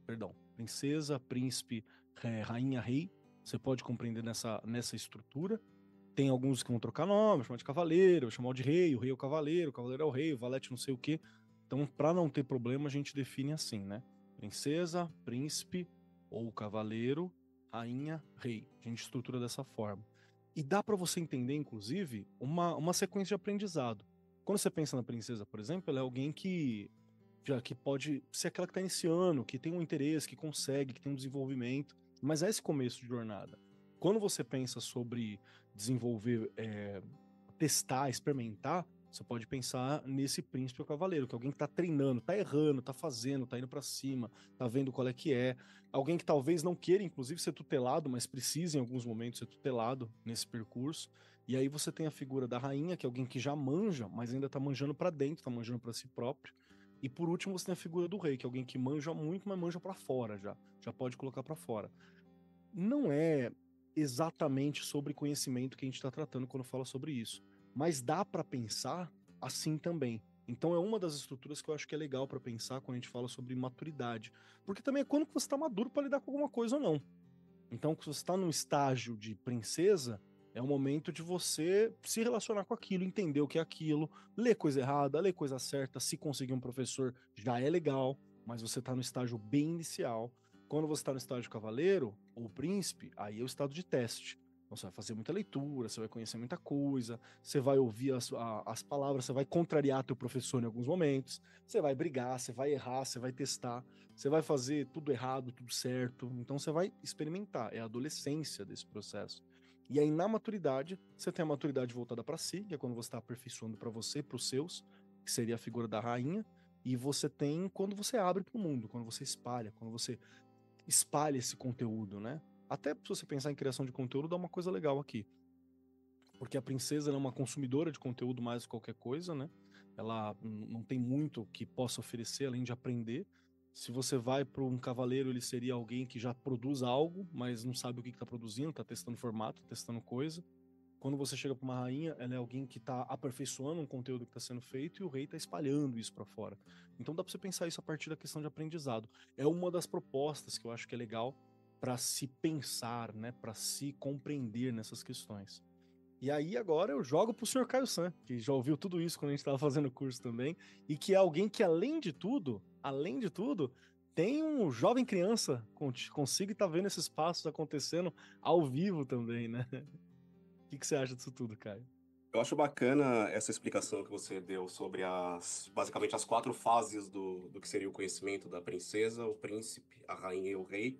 perdão, princesa, príncipe, rainha, rei, você pode compreender nessa estrutura. Tem alguns que vão trocar nome, chamar de cavaleiro, chamar de rei, o rei é o cavaleiro é o rei, o valete não sei o quê. Então, para não ter problema, a gente define assim, né? Princesa, príncipe ou cavaleiro, rainha, rei. A gente estrutura dessa forma. E dá para você entender, inclusive, uma sequência de aprendizado. Quando você pensa na princesa, por exemplo, ela é alguém que pode ser aquela que está iniciando, que tem um interesse, que consegue, que tem um desenvolvimento, mas é esse começo de jornada. Quando você pensa sobre desenvolver, testar, experimentar, você pode pensar nesse príncipe ou cavaleiro, que é alguém que tá treinando, tá errando, tá fazendo, tá indo para cima, tá vendo qual é que é. Alguém que talvez não queira, inclusive, ser tutelado, mas precisa em alguns momentos ser tutelado nesse percurso. E aí você tem a figura da rainha, que é alguém que já manja, mas ainda tá manjando para dentro, tá manjando para si próprio. E por último você tem a figura do rei, que é alguém que manja muito, mas manja para fora já pode colocar para fora. Não é exatamente sobre conhecimento que a gente está tratando quando fala sobre isso, mas dá para pensar assim também. Então é uma das estruturas que eu acho que é legal para pensar quando a gente fala sobre maturidade, porque também é quando que você está maduro para lidar com alguma coisa ou não. Então, se você está num estágio de princesa, é o momento de você se relacionar com aquilo, entender o que é aquilo, ler coisa errada, ler coisa certa. Se conseguir um professor, já é legal, mas você está no estágio bem inicial. Quando você está no estágio cavaleiro ou príncipe, aí é o estado de teste. Então, você vai fazer muita leitura, você vai conhecer muita coisa, você vai ouvir as palavras, você vai contrariar teu professor em alguns momentos, você vai brigar, você vai errar, você vai testar. Você vai fazer tudo errado, tudo certo. Então você vai experimentar. É a adolescência desse processo. E aí na maturidade, você tem a maturidade voltada para si, que é quando você está aperfeiçoando para você, para os seus, que seria a figura da rainha. E você tem quando você abre para o mundo, quando você espalha esse conteúdo, né? Até se você pensar em criação de conteúdo, dá uma coisa legal aqui. Porque a princesa é uma consumidora de conteúdo mais que qualquer coisa, né? Ela não tem muito que possa oferecer além de aprender. Se você vai para um cavaleiro, ele seria alguém que já produz algo, mas não sabe o que está produzindo, está testando formato, testando coisa. Quando você chega para uma rainha, ela é alguém que está aperfeiçoando um conteúdo que está sendo feito e o rei está espalhando isso para fora. Então dá para você pensar isso a partir da questão de aprendizado. É uma das propostas que eu acho que é legal para se pensar, né, para se compreender nessas questões. E aí agora eu jogo pro senhor Caio San, que já ouviu tudo isso quando a gente estava fazendo o curso também, e que é alguém que além de tudo, tem um jovem criança consigo e tá vendo esses passos acontecendo ao vivo também, né? O que você acha disso tudo, Caio? Eu acho bacana essa explicação que você deu sobre basicamente as 4 fases do que seria o conhecimento da princesa, o príncipe, a rainha e o rei,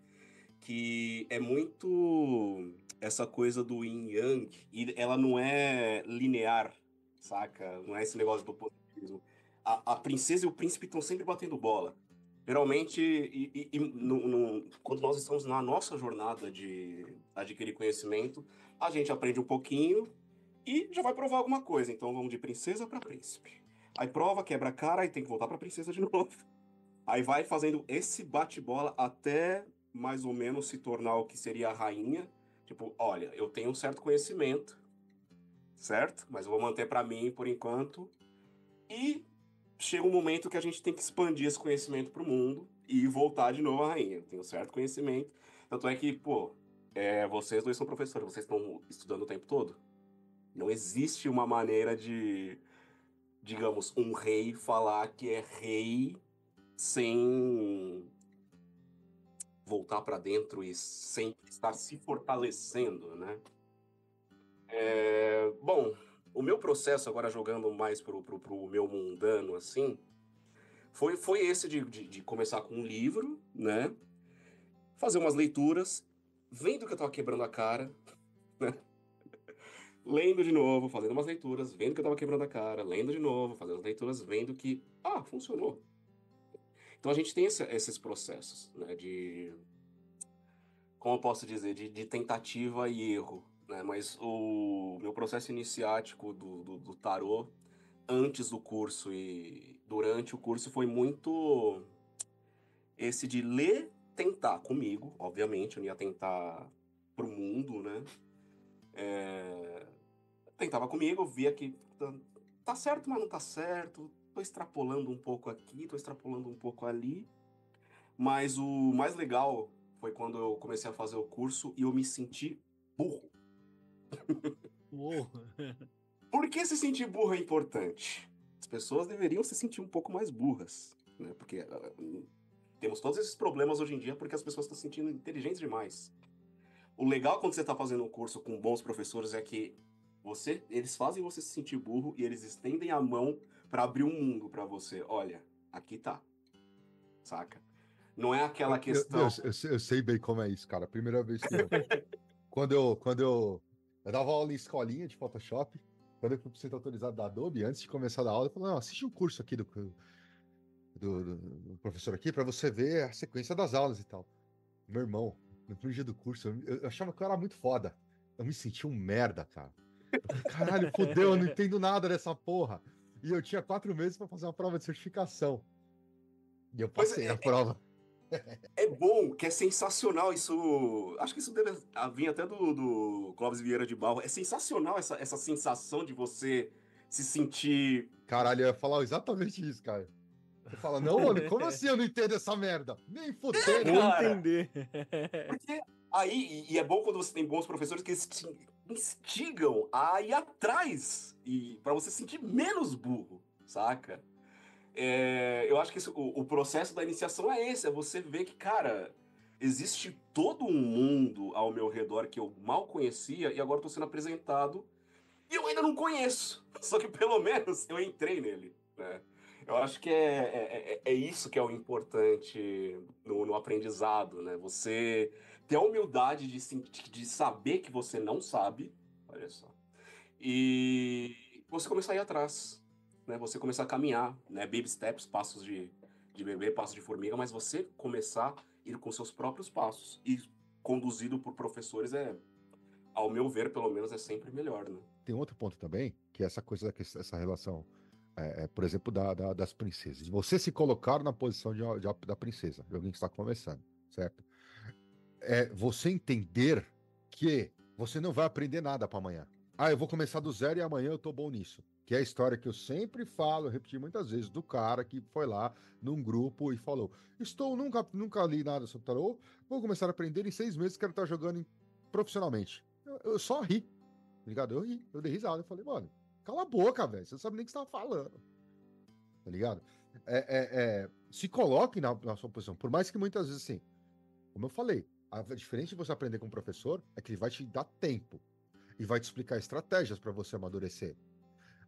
que é muito essa coisa do yin yang, e ela não é linear, saca? Não é esse negócio do positivismo. A princesa e o príncipe estão sempre batendo bola. Geralmente, quando nós estamos na nossa jornada de adquirir conhecimento, a gente aprende um pouquinho e já vai provar alguma coisa. Então vamos de princesa para príncipe. Aí prova, quebra a cara e tem que voltar para princesa de novo. Aí vai fazendo esse bate-bola até mais ou menos se tornar o que seria a rainha. Tipo, olha, eu tenho um certo conhecimento, certo? Mas eu vou manter para mim por enquanto. E chega um momento que a gente tem que expandir esse conhecimento para o mundo e voltar de novo à rainha. Eu tenho um certo conhecimento. Tanto é que, pô, vocês dois são professores, vocês estão estudando o tempo todo. Não existe uma maneira de, digamos, um rei falar que é rei sem voltar para dentro e sempre estar se fortalecendo, né? Bom, o meu processo, agora jogando mais pro meu mundano, assim, foi esse de começar com um livro, né? Fazer umas leituras, vendo que eu tava quebrando a cara, né? Lendo de novo, fazendo umas leituras, vendo que eu tava quebrando a cara, lendo de novo, fazendo as leituras, vendo que, funcionou. Então a gente tem esses processos, né? Como eu posso dizer, de tentativa e erro, né? Mas o meu processo iniciático do tarô, antes do curso e durante o curso, foi muito esse de ler, tentar comigo, obviamente, eu não ia tentar pro mundo, né? Tentava comigo, via que tá certo, mas não tá certo, tô extrapolando um pouco aqui, tô extrapolando um pouco ali, mas o mais legal foi quando eu comecei a fazer o curso e eu me senti burro. Uou. Por que se sentir burro é importante? As pessoas deveriam se sentir um pouco mais burras, né? Porque temos todos esses problemas hoje em dia porque as pessoas estão se sentindo inteligentes demais. O legal quando você está fazendo um curso com bons professores é que eles fazem você se sentir burro e eles estendem a mão para abrir um mundo para você. Olha, aqui tá, saca? Não é aquela questão... Eu sei bem como é isso, cara. Primeira vez que eu dava aula em escolinha de Photoshop, quando eu fui pro centro autorizado da Adobe, antes de começar a dar aula, eu falei, não, assiste um curso aqui do professor aqui para você ver a sequência das aulas e tal. Meu irmão, no primeiro dia do curso, eu achava que eu era muito foda. Eu me senti um merda, cara. Eu falei, caralho, fodeu, eu não entendo nada dessa porra. E eu tinha 4 meses para fazer uma prova de certificação. E eu passei na prova. É bom, que é sensacional isso. Acho que isso deve vir até do Clóvis Vieira de Barro. É sensacional essa sensação de você se sentir. Caralho, eu ia falar exatamente isso, cara. Você fala, não, mano, como assim eu não entendo essa merda? Nem fodendo. Vou entender. Porque aí, e é bom quando você tem bons professores que eles te instigam a ir atrás e para você se sentir menos burro, saca? Eu acho que o processo da iniciação é esse, é você ver que, cara, existe todo um mundo ao meu redor que eu mal conhecia e agora estou sendo apresentado e eu ainda não conheço. Só que pelo menos eu entrei nele, né? Eu acho que é isso que é o importante no aprendizado, né? Você ter a humildade de saber que você não sabe, olha só, e você começar a ir atrás, né? Você começar a caminhar, né? Baby steps, passos de bebê, passos de formiga, mas você começar a ir com seus próprios passos e conduzido por professores ao meu ver, pelo menos, é sempre melhor, né? Tem outro ponto também, que é essa coisa, essa relação, por exemplo, das princesas. Você se colocar na posição da princesa, de alguém que está começando, certo? É você entender que você não vai aprender nada para amanhã. Ah, eu vou começar do zero e amanhã eu tô bom nisso. Que é a história que eu sempre falo, eu repeti muitas vezes, do cara que foi lá num grupo e falou: nunca li nada sobre tarô, vou começar a aprender em 6 meses, quero estar jogando profissionalmente. Eu só ri, tá ligado? Eu ri, eu dei risada, eu falei, mano, cala a boca, velho, você não sabe nem o que você tá falando, tá ligado? Se coloque na sua posição, por mais que muitas vezes, assim, como eu falei, a diferença de você aprender com um professor é que ele vai te dar tempo e vai te explicar estratégias para você amadurecer.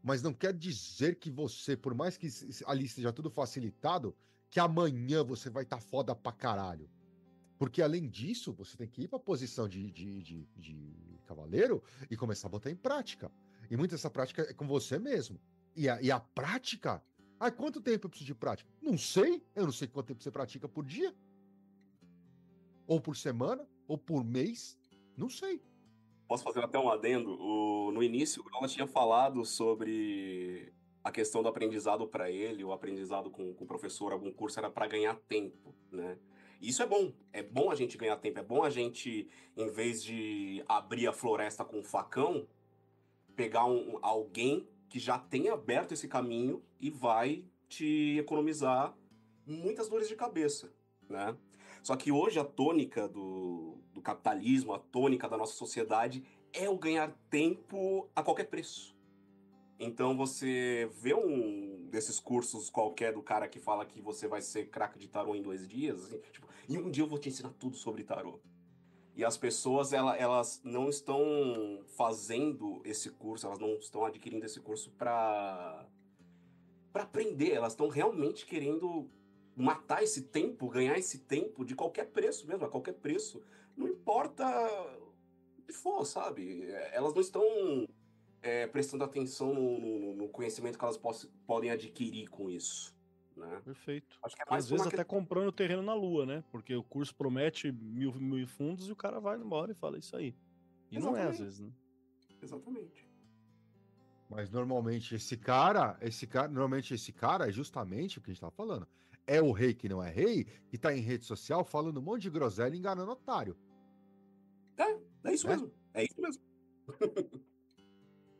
Mas não quer dizer que você, por mais que ali esteja tudo facilitado, que amanhã você vai estar foda pra caralho. Porque além disso, você tem que ir para a posição de cavaleiro e começar a botar em prática. E muita dessa prática é com você mesmo. E a prática? Ah, quanto tempo eu preciso de prática? Não sei. Eu não sei quanto tempo você pratica por dia. Ou por semana, ou por mês, não sei. Posso fazer até um adendo? No início, o Grola tinha falado sobre a questão do aprendizado para ele, o aprendizado com o professor, algum curso era para ganhar tempo, né? E isso é bom a gente ganhar tempo, é bom a gente, em vez de abrir a floresta com um facão, pegar alguém que já tenha aberto esse caminho e vai te economizar muitas dores de cabeça, né? Só que hoje a tônica do capitalismo, a tônica da nossa sociedade é o ganhar tempo a qualquer preço. Então você vê um desses cursos qualquer do cara que fala que você vai ser craque de tarô em 2 dias, assim, tipo, em um dia eu vou te ensinar tudo sobre tarô. E as pessoas, elas não estão fazendo esse curso, elas não estão adquirindo esse curso para aprender, elas estão realmente querendo matar esse tempo, ganhar esse tempo de qualquer preço mesmo, a qualquer preço. Não importa o que for, sabe? Elas não estão prestando atenção no conhecimento que elas podem adquirir com isso. Né? Perfeito. Acho que é E mais às vezes até comprando terreno na Lua, né? Porque o curso promete mil fundos e o cara vai embora e fala isso aí. E Exatamente. não é às vezes, né? Exatamente. Mas normalmente esse cara é justamente o que a gente tá falando. É o rei que não é rei, que tá em rede social falando um monte de groselha e enganando otário. É isso mesmo. É isso mesmo.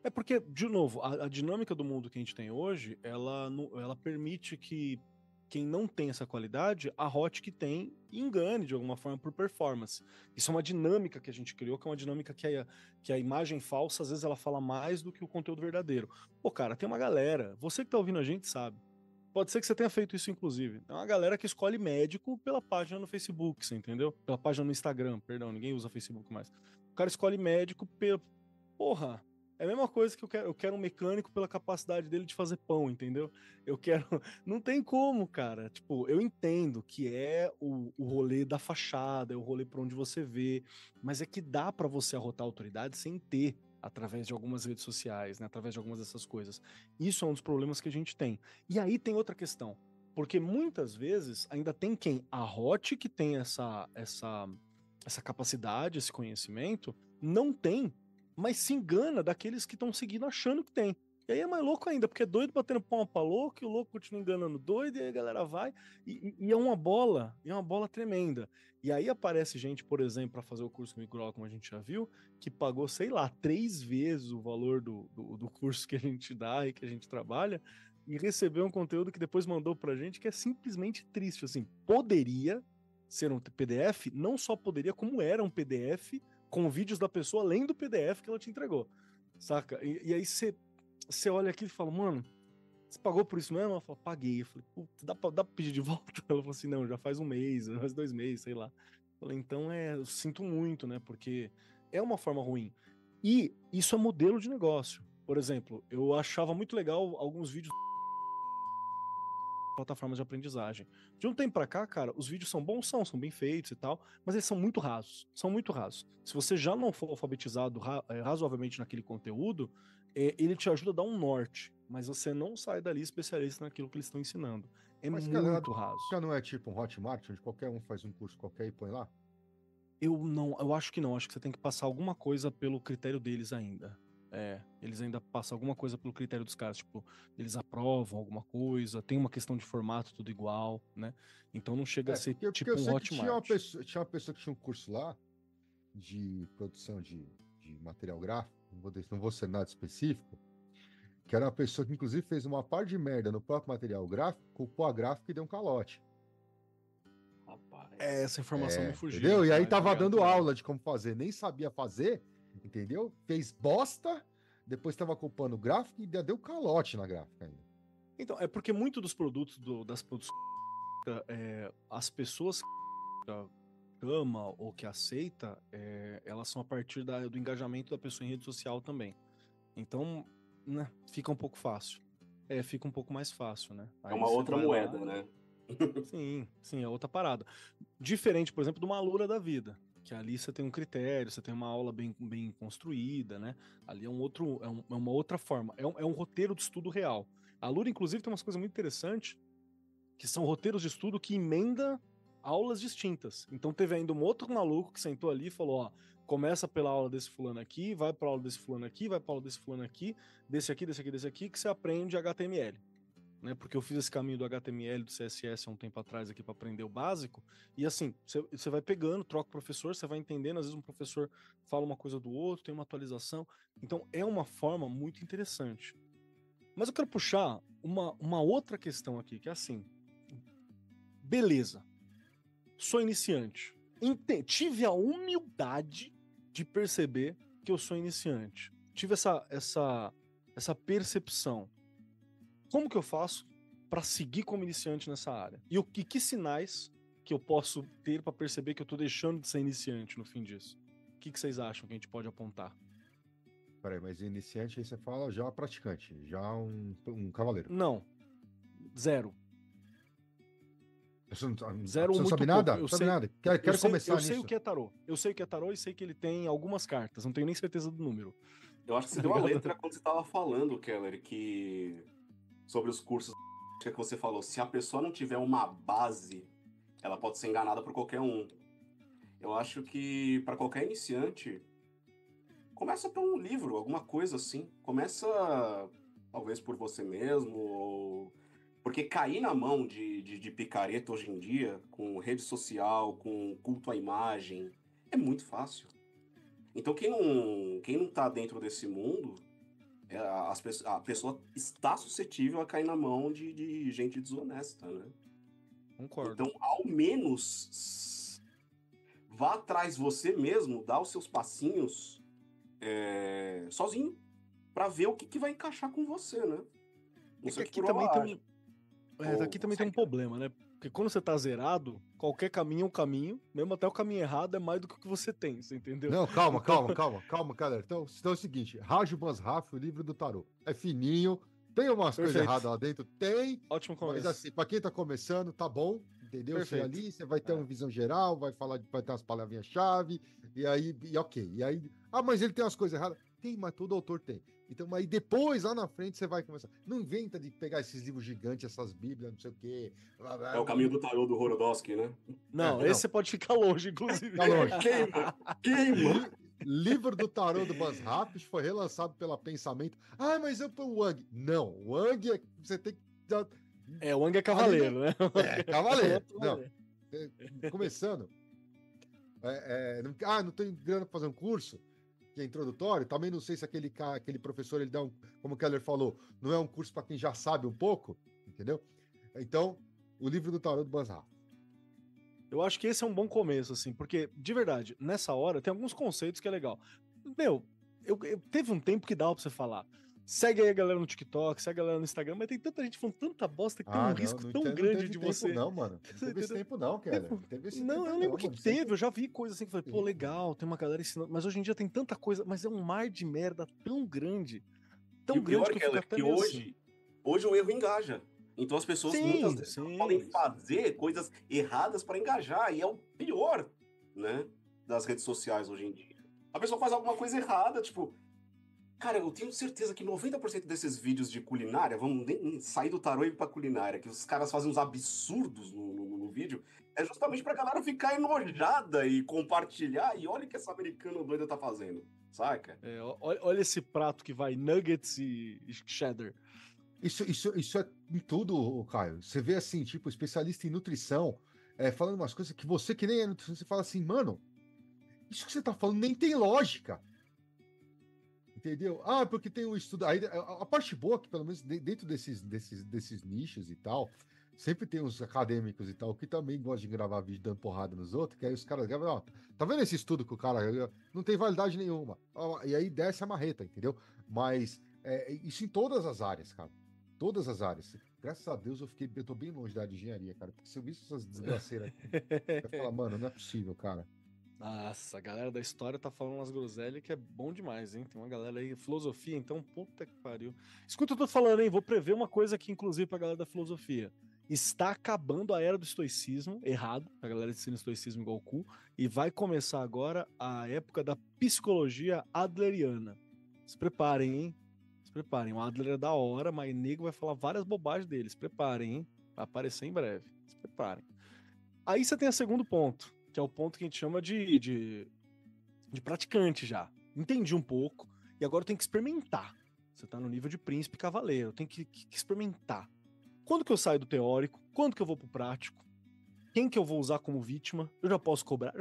É porque, de novo, a dinâmica do mundo que a gente tem hoje, ela permite que quem não tem essa qualidade, a Hot que tem e engane de alguma forma por performance. Isso é uma dinâmica que a gente criou, que é uma dinâmica que a imagem falsa, às vezes, ela fala mais do que o conteúdo verdadeiro. Pô, cara, tem uma galera, você que tá ouvindo a gente sabe, pode ser que você tenha feito isso, inclusive. É uma galera que escolhe médico pela página no Facebook, você entendeu? Pela página no Instagram, perdão, ninguém usa Facebook mais. O cara escolhe médico pela... Porra, é a mesma coisa que eu quero um mecânico pela capacidade dele de fazer pão, entendeu? Eu quero... Não tem como, cara. Tipo, eu entendo que é o rolê da fachada, é o rolê pra onde você vê, mas é que dá pra você arrotar a autoridade sem ter, através de algumas redes sociais, né? Através de algumas dessas coisas. Isso é um dos problemas que a gente tem. E aí tem outra questão, porque muitas vezes ainda tem quem arrote que tem essa capacidade, esse conhecimento, não tem, mas se engana daqueles que estão seguindo achando que tem. E aí é mais louco ainda, porque é doido batendo palma pra louco, e o louco continua enganando doido, e aí a galera vai, e é uma bola tremenda. E aí aparece gente, por exemplo, para fazer o curso micro, como a gente já viu, que pagou, sei lá, 3 vezes o valor do curso que a gente dá e que a gente trabalha, e recebeu um conteúdo que depois mandou pra gente, que é simplesmente triste, assim, poderia ser um PDF, não só poderia, como era um PDF, com vídeos da pessoa além do PDF que ela te entregou, saca? E aí você olha aqui e fala, mano, você pagou por isso mesmo? Ela falou, paguei. Eu falei, putz, dá pra pedir de volta? Ela falou assim, não, já faz um mês, já faz 2 meses, sei lá. Eu falei, então eu sinto muito, né? Porque é uma forma ruim. E isso é modelo de negócio. Por exemplo, eu achava muito legal alguns vídeos plataformas de aprendizagem. De um tempo pra cá, cara, os vídeos são bons, são bem feitos e tal, mas eles são muito rasos. São muito rasos. Se você já não for alfabetizado razoavelmente naquele conteúdo, ele te ajuda a dar um norte, mas você não sai dali especialista naquilo que eles estão ensinando. É Mas muito raso. já não é tipo um Hotmart, onde qualquer um faz um curso qualquer e põe lá? Eu acho que não, acho que você tem que passar alguma coisa pelo critério deles ainda. Eles ainda passam alguma coisa pelo critério dos caras, tipo, eles aprovam alguma coisa, tem uma questão de formato tudo igual, né? Então não chega a ser porque tipo eu um sei que tinha uma Hotmart. pessoa que tinha um curso lá de produção de material gráfico, não vou ser nada específico, que era uma pessoa que inclusive fez uma par de merda no próprio material gráfico, culpou a gráfica e deu um calote. Rapaz. Essa informação me fugiu. Entendeu? E aí Mas tava obrigado dando por ela. aula de como fazer, nem sabia fazer, entendeu? Fez bosta, depois tava culpando o gráfico e ainda deu calote na gráfica ainda. Então, é porque muito dos produtos das produções, as pessoas que ama ou que aceita, elas são a partir do engajamento da pessoa em rede social também. Então, né, fica um pouco fácil. Fica um pouco mais fácil, né? É Aí uma você outra vai moeda, lá. né? Sim, é outra parada. Diferente, por exemplo, de uma Alura da vida, que ali você tem um critério, você tem uma aula bem construída, né? Ali é uma outra forma, é um roteiro de estudo real. A Alura, inclusive, tem umas coisas muito interessantes, que são roteiros de estudo que emenda aulas distintas. Então teve ainda um outro maluco que sentou ali e falou, ó, começa pela aula desse fulano aqui, vai pra aula desse fulano aqui, vai pra aula desse fulano aqui, desse aqui, que você aprende HTML. Né, porque eu fiz esse caminho do HTML, do CSS há um tempo atrás aqui para aprender o básico, e assim, você vai pegando, troca o professor, você vai entendendo, às vezes um professor fala uma coisa do outro, tem uma atualização, então é uma forma muito interessante. Mas eu quero puxar uma outra questão aqui, que é assim, beleza, sou iniciante, tive a humildade de perceber que eu sou iniciante, tive essa percepção. Como que eu faço para seguir como iniciante nessa área? E que sinais que eu posso ter para perceber que eu tô deixando de ser iniciante no fim disso? O que vocês acham que a gente pode apontar? Peraí, mas iniciante aí você fala já praticante, já um cavaleiro. Não, zero. Você não, Zero ou você não muito sabe pouco. nada? Eu Não sabe sei, nada? Quero começar eu sei o nisso. que é tarô. Eu sei o que é tarô e sei que ele tem algumas cartas. Não tenho nem certeza do número. Eu acho que você deu a letra quando você estava falando, Keller, que sobre os cursos que você falou, se a pessoa não tiver uma base, ela pode ser enganada por qualquer um. Eu acho que para qualquer iniciante, começa por um livro, alguma coisa assim. Começa talvez por você mesmo, porque cair na mão de picareta hoje em dia, com rede social, com culto à imagem, é muito fácil. Então quem não tá dentro desse mundo, a pessoa está suscetível a cair na mão de gente desonesta, né? Concordo. Então, ao menos, vá atrás você mesmo, dá os seus passinhos sozinho, pra ver o que vai encaixar com você, né? Não sei o que aqui por também tem acha. aqui também tem um problema, né? Porque quando você tá zerado, qualquer caminho é um caminho, mesmo até o caminho errado é mais do que o que você tem, você entendeu? Não, calma, galera. Então é o seguinte: Raj Mansraf, o livro do tarô. É fininho, tem umas coisas Perfeito. erradas lá dentro? Tem. Ótimo Mas começo. assim, pra quem tá começando, tá bom, entendeu? Você Perfeito. ali, você vai ter uma visão geral, vai ter umas palavrinhas-chave, e aí, ok. E aí, mas ele tem umas coisas erradas? Tem, mas todo autor tem. Então, aí depois, lá na frente, você vai começar. Não inventa de pegar esses livros gigantes, essas bíblias, não sei o quê. É o caminho do tarô do Horodowski, né? Não, esse você pode ficar longe, inclusive. Tá longe. Queima! Livro do tarô do Buzz Rapids foi relançado pela Pensamento. Mas eu o Wang. Não, o Wang você tem que. O Wang é cavaleiro, né? Cavaleiro. Não. Começando. Não tenho grana pra fazer um curso que é introdutório. Também não sei se aquele professor ele dá como o Keller falou, não é um curso para quem já sabe um pouco, entendeu? Então, o livro do tarô do Buzz Rapids. Eu acho que esse é um bom começo, assim, porque, de verdade, nessa hora tem alguns conceitos que é legal. Meu, teve um tempo que dava pra você falar. Segue aí a galera no TikTok, segue a galera no Instagram, mas tem tanta gente falando tanta bosta que tem um risco tão grande de você. Não, mano. Não teve esse tempo, não, cara. Não teve esse tempo, não, eu lembro que teve, eu já vi coisa assim que falei, pô, legal, tem uma galera ensinando, mas hoje em dia tem tanta coisa, mas é um mar de merda tão grande. Tão grande que eu fico até que hoje o erro engaja. Então as pessoas muitas vezes podem fazer coisas erradas para engajar, e é o pior, né, das redes sociais hoje em dia. A pessoa faz alguma coisa errada, tipo, cara, eu tenho certeza que 90% desses vídeos de culinária, vamos sair do tarô e ir pra culinária, que os caras fazem uns absurdos no vídeo, é justamente pra galera ficar enojada e compartilhar, e olha o que essa americana doida tá fazendo, saca? Olha esse prato que vai nuggets e cheddar. Isso é em tudo, Caio. Você vê assim, tipo, especialista em nutrição, falando umas coisas que você que nem é nutrição, você fala assim, mano, isso que você tá falando nem tem lógica. Entendeu? Porque tem um estudo. Aí, a parte boa é que, pelo menos dentro desses nichos e tal, sempre tem uns acadêmicos e tal, que também gostam de gravar vídeo dando porrada nos outros, que aí os caras gravam, tá vendo esse estudo que o cara não tem validade nenhuma? E aí desce a marreta, entendeu? Mas isso em todas as áreas, cara. Todas as áreas. Graças a Deus eu tô bem longe da área de engenharia, cara. Porque se eu visse essas desgraceiras aqui, eu ia falar, mano, não é possível, cara. Nossa, a galera da história tá falando umas groselhas que é bom demais, hein? Tem uma galera aí, filosofia, então, puta que pariu. Escuta o que eu tô falando, hein? Vou prever uma coisa aqui, inclusive, pra galera da filosofia. Está acabando a era do estoicismo, errado, a galera ensina estoicismo igual o cu, e vai começar agora a época da psicologia adleriana. Se preparem, hein? Se preparem. O Adler é da hora, mas nego vai falar várias bobagens dele. Se preparem, hein? Vai aparecer em breve. Se preparem. Aí você tem o segundo ponto, que é o ponto que a gente chama de praticante já. Entendi um pouco, e agora eu tenho que experimentar. Você tá no nível de príncipe cavaleiro, eu tenho que experimentar. Quando que eu saio do teórico? Quando que eu vou pro prático? Quem que eu vou usar como vítima? Eu já posso cobrar?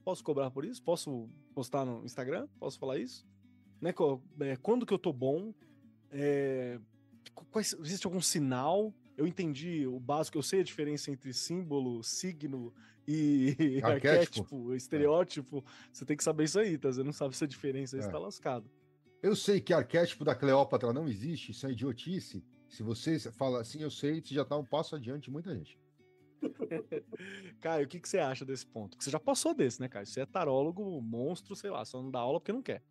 Posso cobrar por isso? Posso postar no Instagram? Posso falar isso? Né? Quando que eu tô bom? Existe algum sinal? Eu entendi o básico, eu sei a diferença entre símbolo, signo e arquétipo, estereótipo. Você tem que saber isso aí, tá? Você não sabe essa diferença, aí você tá lascado. Eu sei que arquétipo da Cleópatra não existe, isso é idiotice. Se você fala assim, eu sei, você já tá um passo adiante de muita gente. Caio, o que você acha desse ponto? Porque você já passou desse, né, Caio? Você é tarólogo, monstro, sei lá, só não dá aula porque não quer.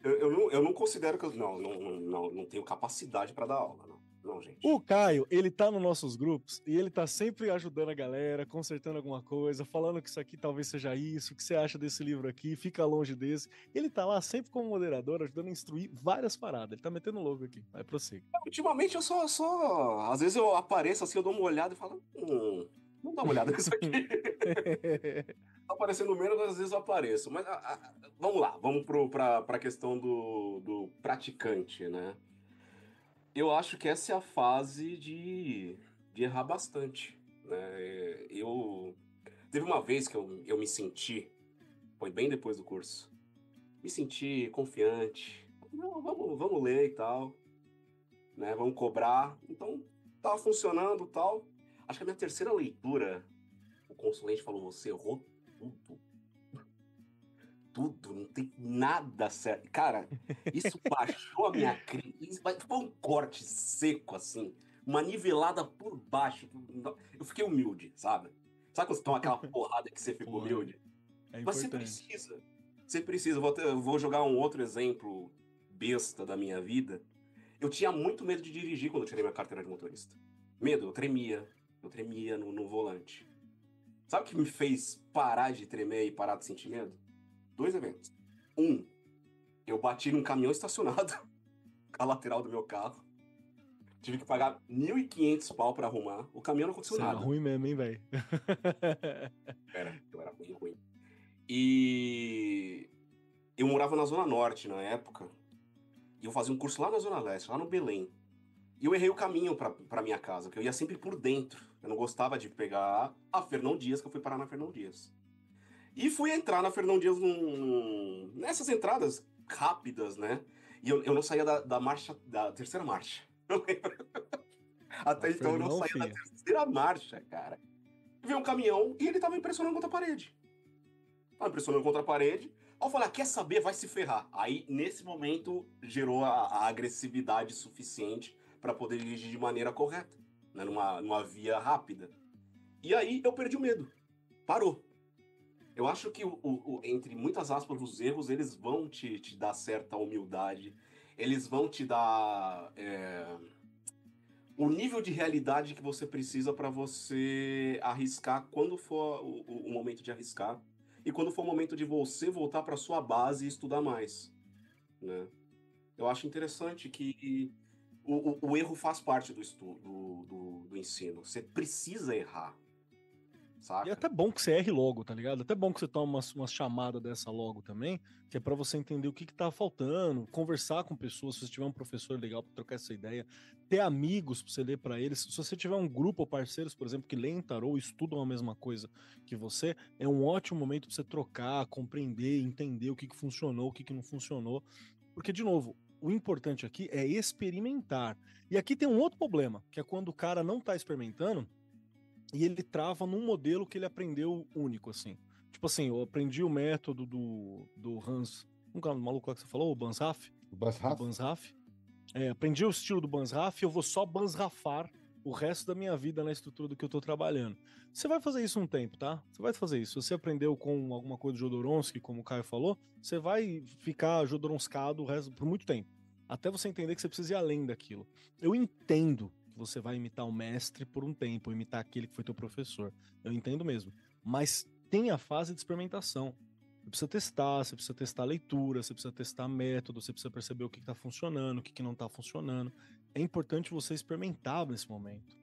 Eu não considero que eu não tenho capacidade para dar aula, não, gente. O Caio, ele tá nos nossos grupos e ele tá sempre ajudando a galera, consertando alguma coisa, falando que isso aqui talvez seja isso, o que você acha desse livro aqui, fica longe desse. Ele tá lá sempre como moderador, ajudando a instruir várias paradas. Ele tá metendo louco aqui. Vai, prossiga. Ultimamente eu só... Às vezes eu apareço assim, eu dou uma olhada e falo... Vamos dar uma olhada nisso aqui. Tá aparecendo menos, às vezes eu apareço. Mas vamos lá, vamos pra questão do praticante, né? Eu acho que essa é a fase de errar bastante, né? Teve uma vez que eu me senti, foi bem depois do curso, me senti confiante. Não, vamos ler e tal, né? Vamos cobrar. Então, tava funcionando e tal. Acho que a minha terceira leitura, o consulente falou, você errou tudo. Tudo, não tem nada certo. Cara, isso baixou a minha crise. Foi um corte seco, assim. Uma nivelada por baixo. Eu fiquei humilde, sabe? Sabe quando você toma aquela porrada que você fica humilde? É Mas importante. você precisa. Você precisa. Eu vou jogar um outro exemplo besta da minha vida. Eu tinha muito medo de dirigir quando eu tirei minha carteira de motorista. Medo, eu tremia. Eu tremia no volante. Sabe o que me fez parar de tremer e parar de sentir medo? 2 eventos. Eu bati num caminhão estacionado com a lateral do meu carro. Tive que pagar 1.500 pau pra arrumar. O caminhão não aconteceu Você era nada. ruim mesmo, hein, velho? Eu era bem ruim. E eu morava na Zona Norte na época. E eu fazia um curso lá na Zona Leste, lá no Belém. E eu errei o caminho pra minha casa, porque eu ia sempre por dentro. Eu não gostava de pegar a Fernão Dias, que eu fui parar na Fernão Dias. E fui entrar na Fernão Dias nessas entradas rápidas, né? E eu não saía da marcha, da terceira marcha. Eu lembro. Até então eu não saía da terceira marcha, cara. Veio um caminhão e ele tava impressionando contra a parede. Tava impressionando contra a parede. Aí eu falei, quer saber? Vai se ferrar. Aí, nesse momento, gerou a agressividade suficiente para poder dirigir de maneira correta, né? Numa via rápida. E aí eu perdi o medo. Parou. Eu acho que, entre muitas aspas, os erros, eles vão te dar certa humildade. Eles vão te dar o nível de realidade que você precisa para você arriscar quando for o momento de arriscar. E quando for o momento de você voltar para sua base e estudar mais, né? Eu acho interessante que o erro faz parte do estudo, do ensino. Você precisa errar, saca? E é até bom que você erre logo, tá ligado? Até bom que você tome uma chamada dessa logo também, que é pra você entender o que tá faltando, conversar com pessoas, se você tiver um professor legal pra trocar essa ideia, ter amigos pra você ler pra eles. Se você tiver um grupo ou parceiros, por exemplo, que leem tarô, estudam a mesma coisa que você, é um ótimo momento pra você trocar, compreender, entender o que funcionou, o que não funcionou. Porque, de novo, o importante aqui é experimentar. E aqui tem um outro problema, que é quando o cara não tá experimentando, e ele trava num modelo que ele aprendeu único, assim. Tipo assim, eu aprendi o método do Hans... Como é o maluco lá que você falou? O Banzhaf? O Banzhaf? O Banzhaf. Aprendi o estilo do Banzhaf e eu vou só banzrafar o resto da minha vida na estrutura do que eu tô trabalhando. Você vai fazer isso um tempo, tá? Você vai fazer isso. Se você aprendeu com alguma coisa de Jodorowsky, como o Caio falou, você vai ficar jodorowskado o resto por muito tempo. Até você entender que você precisa ir além daquilo. Eu entendo que você vai imitar o mestre por um tempo, imitar aquele que foi teu professor. Eu entendo mesmo. Mas tem a fase de experimentação. Você precisa testar a leitura, você precisa testar método, você precisa perceber o que está funcionando, o que não está funcionando. É importante você experimentar nesse momento.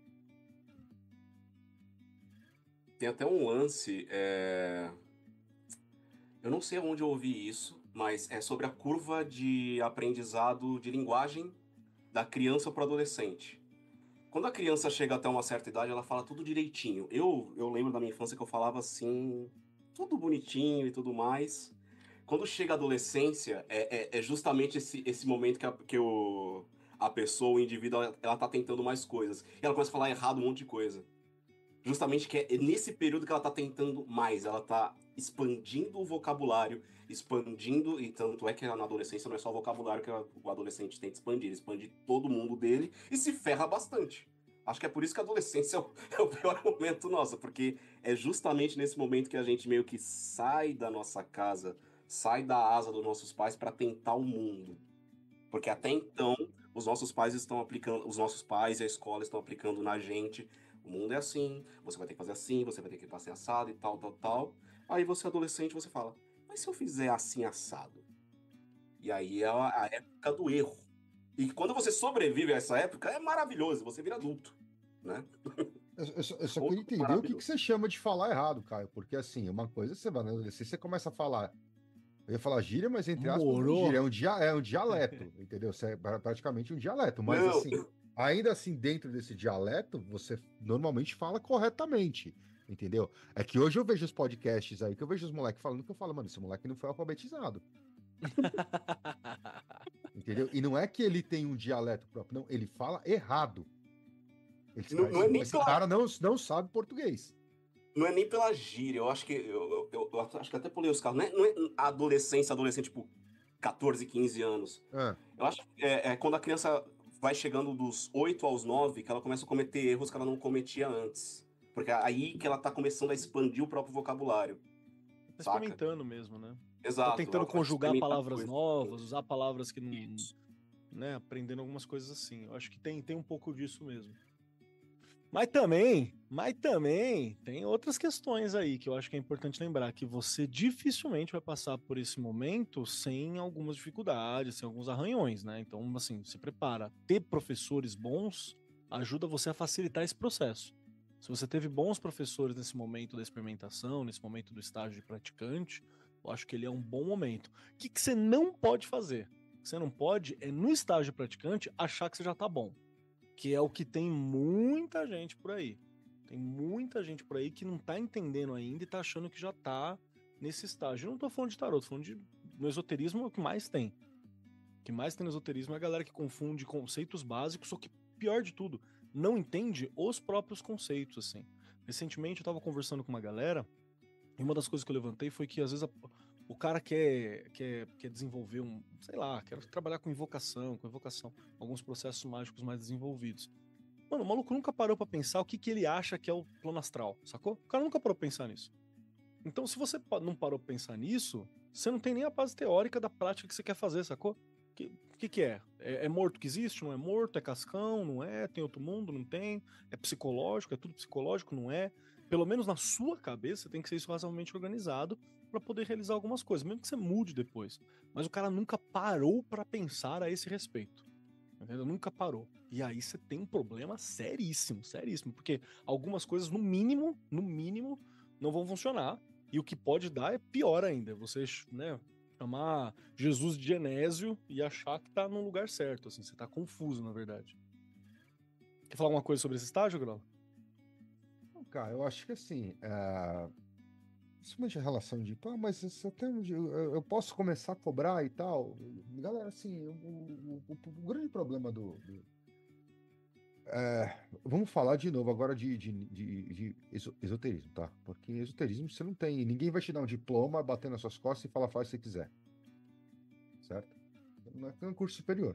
Tem até um lance, eu não sei onde eu ouvi isso, mas é sobre a curva de aprendizado de linguagem da criança para o adolescente. Quando a criança chega até uma certa idade, ela fala tudo direitinho. Eu lembro da minha infância que eu falava assim, tudo bonitinho e tudo mais. Quando chega a adolescência, é justamente esse momento que a pessoa, o indivíduo, ela tá tentando mais coisas. E ela começa a falar errado um monte de coisa. Justamente que é nesse período que ela tá tentando mais. Ela tá expandindo o vocabulário, expandindo, e tanto é que na adolescência não é só o vocabulário que o adolescente tenta expandir, ele expande todo mundo dele e se ferra bastante. Acho que é por isso que a adolescência é o pior momento nosso, porque é justamente nesse momento que a gente meio que sai da nossa casa, sai da asa dos nossos pais para tentar o mundo. Porque até então, os nossos pais e a escola estão aplicando na gente. O mundo é assim, você vai ter que fazer assim, você vai ter que passar assado e tal, tal, tal. Aí você, adolescente, você fala, mas se eu fizer assim assado? E aí é a época do erro. E quando você sobrevive a essa época, é maravilhoso, você vira adulto, né? Eu só queria entender o que você chama de falar errado, Caio, porque assim, uma coisa você vai na adolescência, você começa a falar, eu ia falar gíria, mas entre aspas, não é gíria, é um dialeto, entendeu? É praticamente um dialeto, mas Não. assim, ainda assim, dentro desse dialeto, você normalmente fala corretamente, entendeu? É que hoje eu vejo os podcasts aí, que eu vejo os moleques falando, que eu falo, mano, esse moleque não foi alfabetizado. Entendeu? E não é que ele tem um dialeto próprio, não, ele fala errado. Não é nem esse cara não sabe português. Não é nem pela gíria, eu acho que eu acho que até pulei os carros. Não é adolescente, tipo 14, 15 anos. Eu acho que quando a criança vai chegando dos 8 aos 9 que ela começa a cometer erros que ela não cometia antes. Porque é aí que ela tá começando a expandir o próprio vocabulário. Tá experimentando mesmo, né? Exato. Tá tentando conjugar palavras novas, usar palavras que não... Né? Aprendendo algumas coisas assim. Eu acho que tem um pouco disso mesmo. Mas também tem outras questões aí que eu acho que é importante lembrar, que você dificilmente vai passar por esse momento sem algumas dificuldades, sem alguns arranhões, né? Então, assim, se prepara. Ter professores bons ajuda você a facilitar esse processo. Se você teve bons professores nesse momento da experimentação, nesse momento do estágio de praticante, eu acho que ele é um bom momento. O que você não pode fazer? O que você não pode é, no estágio de praticante, achar que você já tá bom. Que é o que tem muita gente por aí. Tem muita gente por aí que não tá entendendo ainda e tá achando que já tá nesse estágio. Eu não tô falando de tarot, tô falando no esoterismo é o que mais tem. O que mais tem no esoterismo é a galera que confunde conceitos básicos, só que pior de tudo, não entende os próprios conceitos, assim. Recentemente eu tava conversando com uma galera e uma das coisas que eu levantei foi que às vezes o cara quer desenvolver sei lá, quer trabalhar com invocação, alguns processos mágicos mais desenvolvidos. Mano, o maluco nunca parou pra pensar o que ele acha que é o plano astral, sacou? O cara nunca parou pra pensar nisso. Então, se você não parou pra pensar nisso, você não tem nem a base teórica da prática que você quer fazer, sacou? O que é? É morto que existe? Não é morto? É cascão? Não é? Tem outro mundo? Não tem? É psicológico? É tudo psicológico? Não é? Pelo menos na sua cabeça tem que ser isso razoavelmente organizado para poder realizar algumas coisas, mesmo que você mude depois. Mas o cara nunca parou para pensar a esse respeito. Entendeu? Nunca parou. E aí você tem um problema seríssimo, porque algumas coisas no mínimo, não vão funcionar. E o que pode dar é pior ainda. Você, né, chamar Jesus de Genésio e achar que tá no lugar certo, assim, você tá confuso, na verdade. Quer falar alguma coisa sobre esse estágio, Grau? Cara, eu acho que assim, principalmente a relação de, mas isso até onde eu posso começar a cobrar e tal. Galera, assim, o grande problema vamos falar de novo agora de esoterismo, tá? Porque esoterismo você não tem, ninguém vai te dar um diploma, bater nas suas costas e falar, faz o que você quiser. Certo? Não é um curso superior.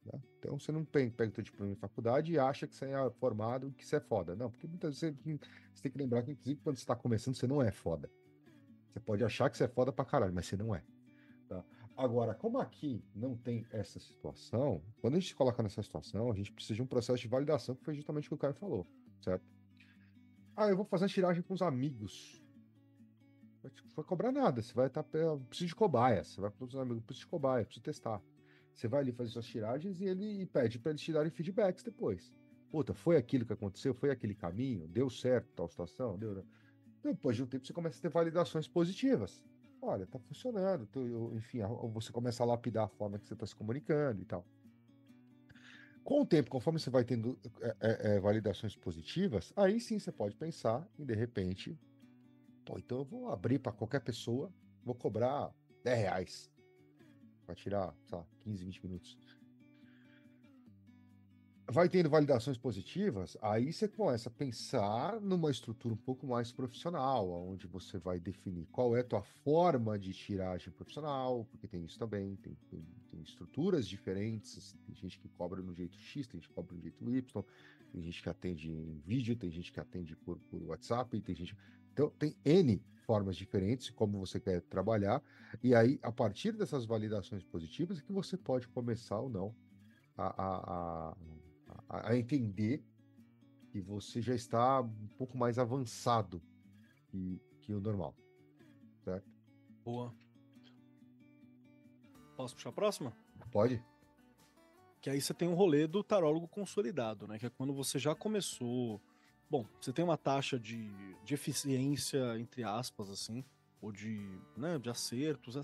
Né? Então você não pega o teu diploma em faculdade e acha que você é formado e que você é foda. Não, porque muitas vezes você tem que lembrar que, inclusive, quando você está começando, você não é foda. Você pode achar que você é foda pra caralho, mas você não é. Tá? Agora, como aqui não tem essa situação, quando a gente se coloca nessa situação, a gente precisa de um processo de validação, que foi justamente o que o Caio falou, certo? Eu vou fazer uma tiragem com os amigos. Não vai cobrar nada, você vai estar. Preciso de cobaia, você vai para os amigos, preciso de cobaia, preciso testar. Você vai ali fazer suas tiragens e ele pede para eles te darem feedbacks depois. Puta, foi aquilo que aconteceu? Foi aquele caminho? Deu certo tal situação? Deu, né? Depois de um tempo você começa a ter validações positivas. Olha, tá funcionando. Enfim, você começa a lapidar a forma que você está se comunicando e tal. Com o tempo, conforme você vai tendo validações positivas, aí sim você pode pensar em, de repente, então eu vou abrir para qualquer pessoa, vou cobrar R$10 para tirar, sei lá, 15, 20 minutos. Vai tendo validações positivas, aí você começa a pensar numa estrutura um pouco mais profissional, onde você vai definir qual é a tua forma de tiragem profissional, porque tem isso também, tem estruturas diferentes, assim, tem gente que cobra no jeito X, tem gente que cobra no jeito Y, tem gente que atende em vídeo, tem gente que atende por WhatsApp, tem gente... Então, tem N formas diferentes como você quer trabalhar, e aí, a partir dessas validações positivas, é que você pode começar ou não a entender que você já está um pouco mais avançado que o normal, certo? Boa. Posso puxar a próxima? Pode. Que aí você tem um rolê do tarólogo consolidado, né? Que é quando você já começou... Bom, você tem uma taxa de eficiência, entre aspas, assim, ou de acertos.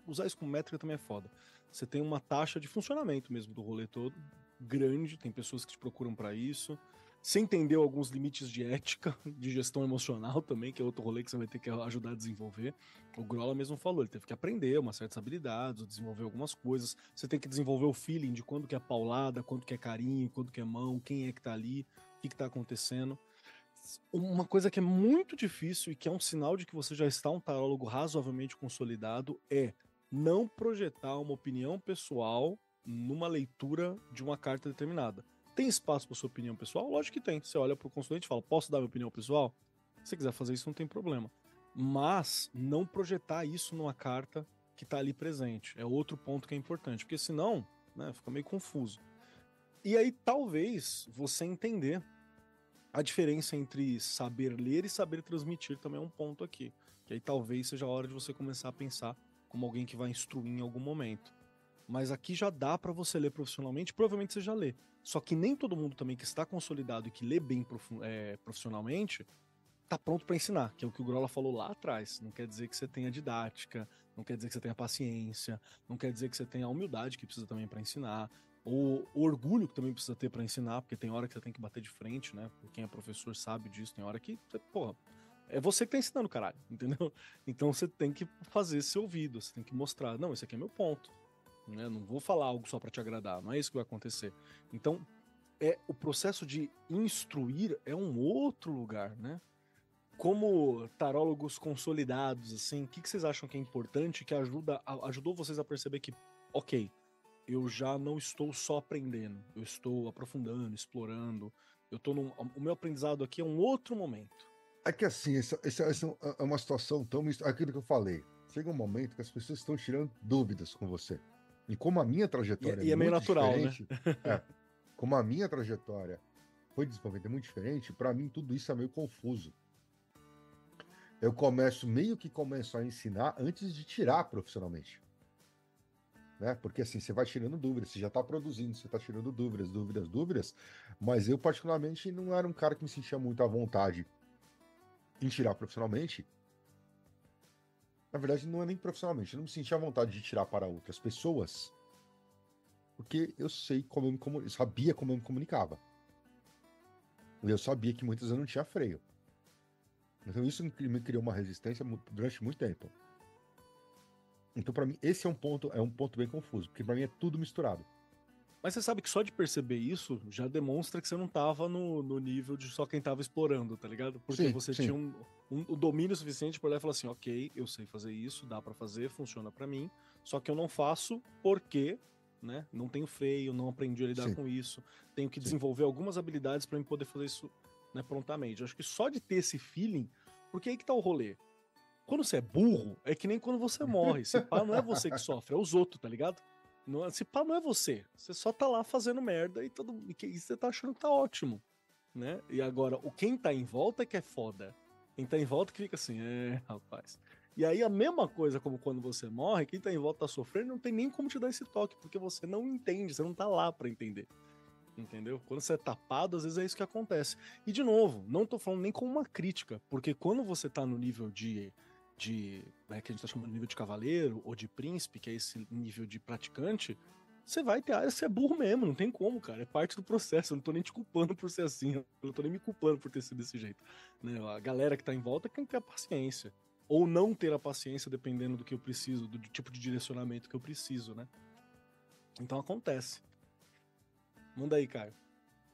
Usar isso como métrica também é foda. Você tem uma taxa de funcionamento mesmo do rolê todo grande, tem pessoas que te procuram para isso. Você entendeu alguns limites de ética, de gestão emocional também, que é outro rolê que você vai ter que ajudar a desenvolver. O Grola mesmo falou, ele teve que aprender umas certas habilidades, desenvolver algumas coisas. Você tem que desenvolver o feeling de quando que é paulada, quando que é carinho, quando que é mão, quem é que tá ali. que tá acontecendo. Uma coisa que é muito difícil e que é um sinal de que você já está um tarólogo razoavelmente consolidado é não projetar uma opinião pessoal numa leitura de uma carta determinada. Tem espaço para sua opinião pessoal? Lógico que tem. Você olha para o consulente e fala, posso dar minha opinião pessoal? Se você quiser fazer isso, não tem problema. Mas não projetar isso numa carta que está ali presente. É outro ponto que é importante, porque senão, né, fica meio confuso. E aí, talvez, você entender a diferença entre saber ler e saber transmitir também é um ponto aqui. Que aí talvez seja a hora de você começar a pensar como alguém que vai instruir em algum momento. Mas aqui já dá para você ler profissionalmente, provavelmente você já lê. Só que nem todo mundo também que está consolidado e que lê bem profissionalmente tá pronto para ensinar, que é o que o Grola falou lá atrás. Não quer dizer que você tenha didática, não quer dizer que você tenha paciência, não quer dizer que você tenha a humildade que precisa também para ensinar, ou o orgulho que também precisa ter para ensinar, porque tem hora que você tem que bater de frente, né? Quem é professor sabe disso, tem hora que, porra, é você que tá ensinando, caralho, entendeu? Então você tem que fazer esse ouvido, você tem que mostrar, não, esse aqui é meu ponto, né? Não vou falar algo só para te agradar, não é isso que vai acontecer. Então, o processo de instruir é um outro lugar, né? Como tarólogos consolidados, assim, o que vocês acham que é importante, que ajudou vocês a perceber que, ok, eu já não estou só aprendendo, eu estou aprofundando, explorando, o meu aprendizado aqui é um outro momento. É que assim, essa é uma situação tão... Aquilo que eu falei, chega um momento que as pessoas estão tirando dúvidas com você. E como a minha trajetória é meio muito natural, diferente, né? Como a minha trajetória foi desenvolvida muito diferente, para mim tudo isso é meio confuso. Eu começo a ensinar antes de tirar profissionalmente. Né? Porque assim, você vai tirando dúvidas, você já está produzindo, você está tirando dúvidas, mas eu particularmente não era um cara que me sentia muito à vontade em tirar profissionalmente. Na verdade, não é nem profissionalmente, eu não me sentia à vontade de tirar para outras pessoas, porque eu sabia como eu me comunicava. E eu sabia que muitas vezes eu não tinha freio. Então isso me criou uma resistência durante muito tempo. Então, para mim, esse é um ponto bem confuso, porque para mim é tudo misturado. Mas você sabe que só de perceber isso já demonstra que você não tava no nível de só quem tava explorando, tá ligado? Porque você tinha um domínio suficiente para olhar e falar assim, ok, eu sei fazer isso, dá para fazer, funciona para mim, só que eu não faço porque, né, não tenho freio, não aprendi a lidar com isso, tenho que desenvolver algumas habilidades para eu poder fazer isso, né, prontamente. Eu acho que só de ter esse feeling, porque aí que tá o rolê. Quando você é burro, é que nem quando você morre. Se pá, não é você que sofre, é os outros, tá ligado? Não, se pá, não é você. Você só tá lá fazendo merda e você tá achando que tá ótimo, né? E agora, quem tá em volta é que é foda. Quem tá em volta que fica assim, rapaz. E aí a mesma coisa como quando você morre, quem tá em volta tá sofrendo, não tem nem como te dar esse toque, porque você não entende, você não tá lá pra entender. Entendeu? Quando você é tapado, às vezes é isso que acontece. E de novo, não tô falando nem como uma crítica, porque quando você tá no nível né, que a gente tá chamando de nível de cavaleiro ou de príncipe, que é esse nível de praticante, você vai ter áreas que você é burro mesmo, não tem como, cara. É parte do processo. Eu não tô nem te culpando por ser assim, eu não tô nem me culpando por ter sido desse jeito. Né? A galera que tá em volta tem que ter a paciência. Ou não ter a paciência, dependendo do que eu preciso, do tipo de direcionamento que eu preciso, né? Então acontece. Manda aí, Caio.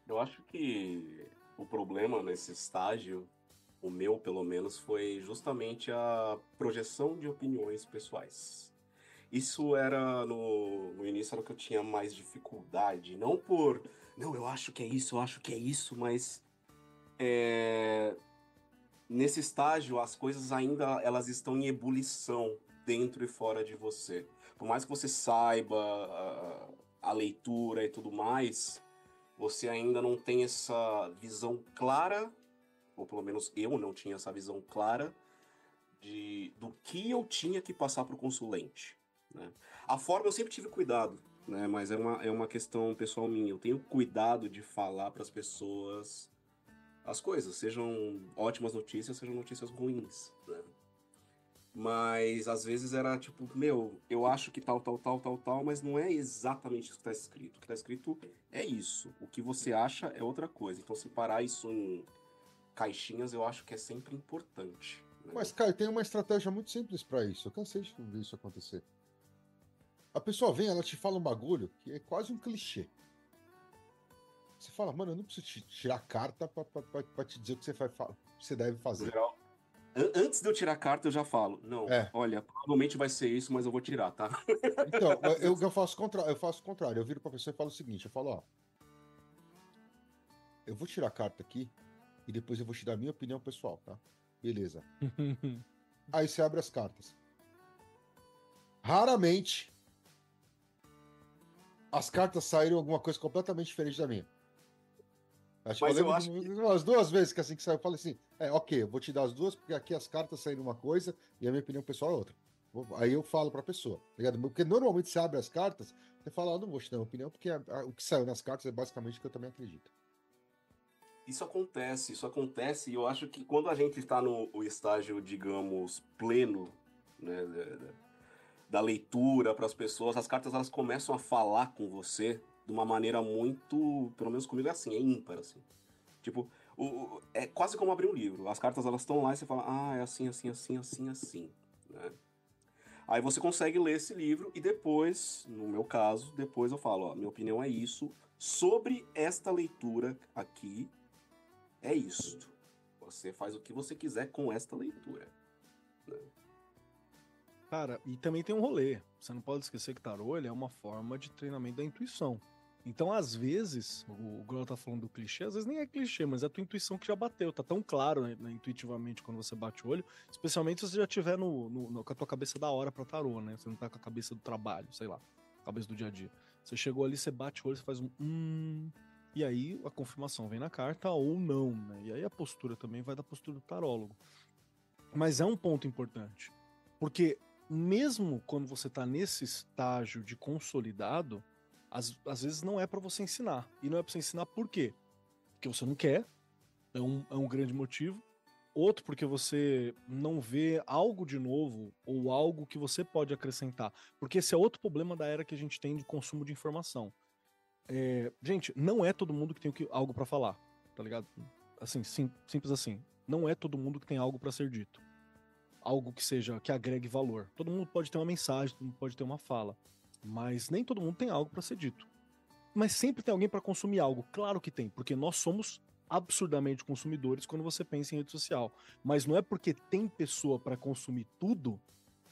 Eu acho que o problema nesse estágio, o meu pelo menos, foi justamente a projeção de opiniões pessoais. Isso era, no início, era o que eu tinha mais dificuldade. Não, eu acho que é isso, mas nesse estágio as coisas ainda elas estão em ebulição dentro e fora de você. Por mais que você saiba a leitura e tudo mais, você ainda não tem essa visão clara, ou pelo menos eu não tinha essa visão clara, do que eu tinha que passar para o consulente. Né? A forma eu sempre tive cuidado, né? Mas é uma questão pessoal minha. Eu tenho cuidado de falar para as pessoas as coisas, sejam ótimas notícias, sejam notícias ruins. Né? Mas às vezes era tipo, eu acho que tal, mas não é exatamente isso que está escrito. O que está escrito é isso. O que você acha é outra coisa. Então, separar isso em caixinhas eu acho que é sempre importante. Né? Mas, cara, tem uma estratégia muito simples para isso. Eu cansei de ver isso acontecer. A pessoa vem, ela te fala um bagulho que é quase um clichê. Você fala, mano, eu não preciso tirar a carta pra te dizer o que você deve fazer. No geral, antes de eu tirar a carta, eu já falo. Não, olha, provavelmente vai ser isso, mas eu vou tirar, tá? Então, eu faço o contrário. Eu viro pra pessoa e falo o seguinte, eu falo, ó, eu vou tirar a carta aqui e depois eu vou te dar a minha opinião pessoal, tá? Beleza. Aí você abre as cartas. Raramente as cartas saíram alguma coisa completamente diferente da minha. Acho que eu lembro de umas 2 vezes que assim que saiu, eu falei assim, ok, eu vou te dar as 2, porque aqui as cartas saíram uma coisa e a minha opinião pessoal é outra. Aí eu falo pra pessoa, tá ligado? Porque normalmente você abre as cartas, você fala, não vou te dar uma opinião, porque o que saiu nas cartas é basicamente o que eu também acredito. Isso acontece, e eu acho que quando a gente está no estágio, digamos, pleno, né, da leitura para as pessoas, as cartas elas começam a falar com você de uma maneira muito, pelo menos comigo é assim, é ímpar, assim. Tipo, é quase como abrir um livro. As cartas elas estão lá e você fala, é assim, assim, assim, assim, assim, né? Aí você consegue ler esse livro e depois, no meu caso, depois eu falo, ó, minha opinião é isso, sobre esta leitura aqui, é isto. Você faz o que você quiser com esta leitura. Né? Cara, e também tem um rolê. Você não pode esquecer que tarô ele é uma forma de treinamento da intuição. Então, às vezes, o Grola tá falando do clichê, às vezes nem é clichê, mas é a tua intuição que já bateu, tá tão claro, né, intuitivamente quando você bate o olho, especialmente se você já tiver com a tua cabeça da hora pra tarô, né? Você não tá com a cabeça do trabalho, sei lá, cabeça do dia a dia. Você chegou ali, você bate o olho, você faz e aí a confirmação vem na carta ou não, né? E aí a postura também vai da postura do tarólogo. Mas é um ponto importante, porque mesmo quando você tá nesse estágio de consolidado, às vezes não é pra você ensinar. E não é pra você ensinar por quê? Porque você não quer, é um grande motivo. Outro, porque você não vê algo de novo ou algo que você pode acrescentar. Porque esse é outro problema da era que a gente tem de consumo de informação. Gente, não é todo mundo que tem algo pra falar, tá ligado? Assim, simples assim. Não é todo mundo que tem algo pra ser dito. Algo que agregue valor. Todo mundo pode ter uma mensagem, todo mundo pode ter uma fala. Mas nem todo mundo tem algo para ser dito. Mas sempre tem alguém para consumir algo. Claro que tem, porque nós somos absurdamente consumidores quando você pensa em rede social. Mas não é porque tem pessoa para consumir tudo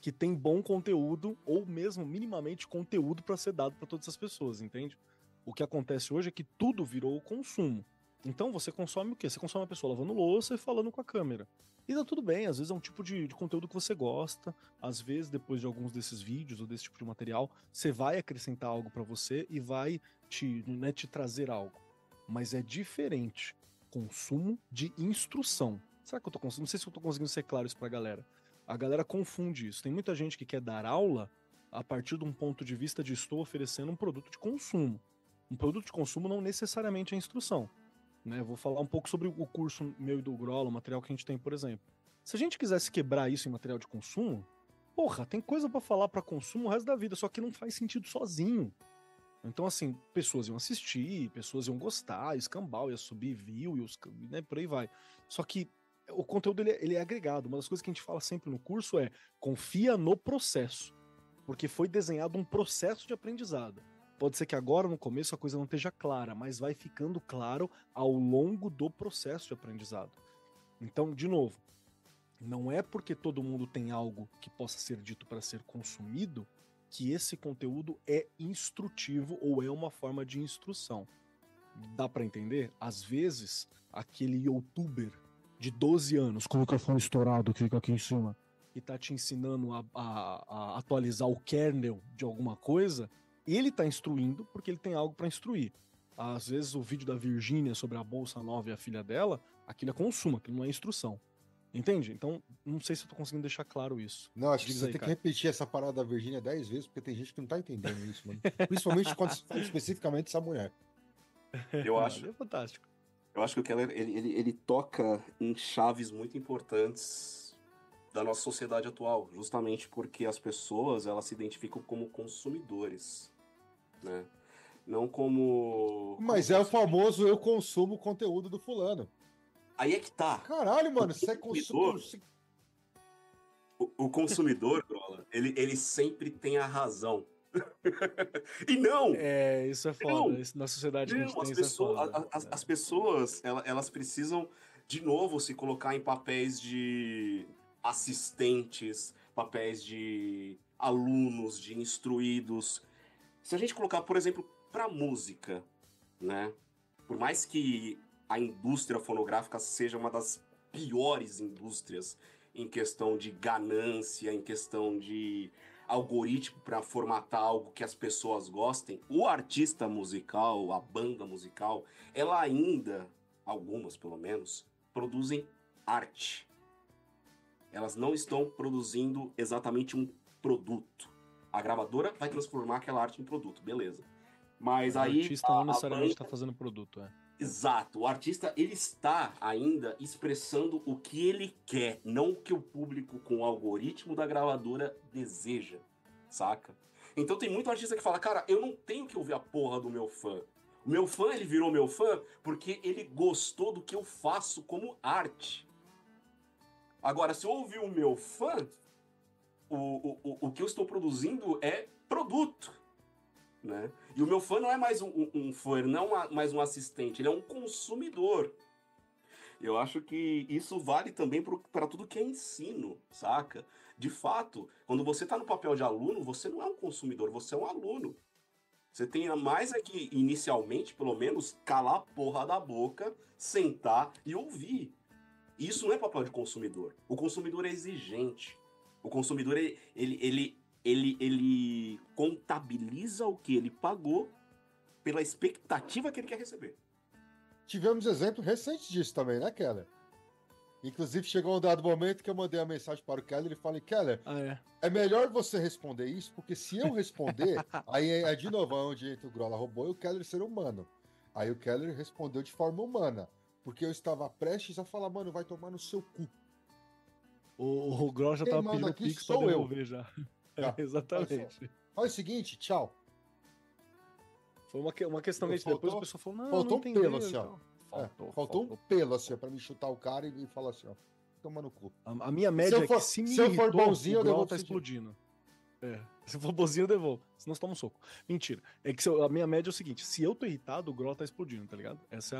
que tem bom conteúdo ou mesmo minimamente conteúdo para ser dado para todas as pessoas, entende? O que acontece hoje é que tudo virou consumo. Então você consome o quê? Você consome a pessoa lavando louça e falando com a câmera. E tá tudo bem, às vezes é um tipo de conteúdo que você gosta, às vezes depois de alguns desses vídeos ou desse tipo de material, você vai acrescentar algo para você e vai te trazer algo. Mas é diferente. Consumo de instrução. Será que eu tô conseguindo? Não sei se eu tô conseguindo ser claro isso pra galera. A galera confunde isso. Tem muita gente que quer dar aula a partir de um ponto de vista de estou oferecendo um produto de consumo. Um produto de consumo não necessariamente é instrução. Né? Vou falar um pouco sobre o curso meu e do Grola, o material que a gente tem, por exemplo. Se a gente quisesse quebrar isso em material de consumo, porra, tem coisa para falar para consumo o resto da vida, só que não faz sentido sozinho. Então, assim, pessoas iam assistir, pessoas iam gostar, escambau, ia subir view, né, por aí vai. Só que o conteúdo ele é agregado. Uma das coisas que a gente fala sempre no curso é confia no processo, porque foi desenhado um processo de aprendizado. Pode ser que agora, no começo, a coisa não esteja clara, mas vai ficando claro ao longo do processo de aprendizado. Então, de novo, não é porque todo mundo tem algo que possa ser dito para ser consumido que esse conteúdo é instrutivo ou é uma forma de instrução. Dá para entender? Às vezes, aquele youtuber de 12 anos, com o microfone estourado que fica aqui em cima, e tá te ensinando a atualizar o kernel de alguma coisa, ele tá instruindo porque ele tem algo para instruir. Às vezes o vídeo da Virgínia sobre a Bolsa Nova e a filha dela, aquilo é consumo, aquilo não é instrução. Entende? Então, não sei se eu tô conseguindo deixar claro isso. Não, acho que você tem que repetir essa parada da Virgínia 10 vezes, porque tem gente que não tá entendendo isso, mano. Principalmente quando se fala especificamente essa mulher. Eu acho. É fantástico. Eu acho que o Keller, ele toca em chaves muito importantes da nossa sociedade atual, justamente porque as pessoas, elas se identificam como consumidores, né? Não como... Mas é o famoso eu consumo o conteúdo do fulano. Aí é que tá. Caralho, mano, você é consumidor. O consumidor, Grola, ele sempre tem a razão. E não! Isso é foda. Isso, na sociedade que a gente tem, isso é foda. As pessoas, elas precisam, de novo, se colocar em papéis de assistentes, papéis de alunos, de instruídos. Se a gente colocar, por exemplo, para música, né? Por mais que a indústria fonográfica seja uma das piores indústrias em questão de ganância, em questão de algoritmo para formatar algo que as pessoas gostem, o artista musical, a banda musical, ela ainda, algumas pelo menos, produzem arte. Elas não estão produzindo exatamente um produto. A gravadora vai transformar aquela arte em produto, beleza. Mas aí... O artista não necessariamente está fazendo produto, Exato, o artista ele está ainda expressando o que ele quer, não o que o público com o algoritmo da gravadora deseja, saca? Então tem muito artista que fala, cara, eu não tenho que ouvir a porra do meu fã. O meu fã, ele virou meu fã porque ele gostou do que eu faço como arte. Agora, se eu ouvir o meu fã, o que eu estou produzindo é produto. Né? E o meu fã não é mais um fã, ele não é mais um assistente, ele é um consumidor. Eu acho que isso vale também para tudo que é ensino, saca? De fato, quando você está no papel de aluno, você não é um consumidor, você é um aluno. Você tem mais é que, inicialmente, pelo menos, calar a porra da boca, sentar e ouvir. Isso não é papel de consumidor. O consumidor é exigente. O consumidor, ele contabiliza o que ele pagou pela expectativa que ele quer receber. Tivemos exemplo recente disso também, né, Keller? Inclusive, chegou um dado momento que eu mandei uma mensagem para o Keller e falei, Keller, é melhor você responder isso, porque se eu responder, aí é de novo onde entra o Grola robô e o Keller ser humano. Aí o Keller respondeu de forma humana, porque eu estava prestes a falar, mano, vai tomar no seu cu. O Grola já estava pedindo pix para devolver já. Exatamente. Olha o seguinte, tchau. Foi uma questão que depois o pessoal falou, não, faltou não um pelo assim, ó. Faltou um pelo assim, pra me chutar o cara e falar assim, ó, toma no cu. A minha média é que se eu for bonzinho, o Grola tá explodindo. Se for bonzinho, eu devolvo. Senão você toma um soco. Mentira. É que a minha média é o seguinte, se eu tô irritado, o Grola tá explodindo, tá ligado? Essa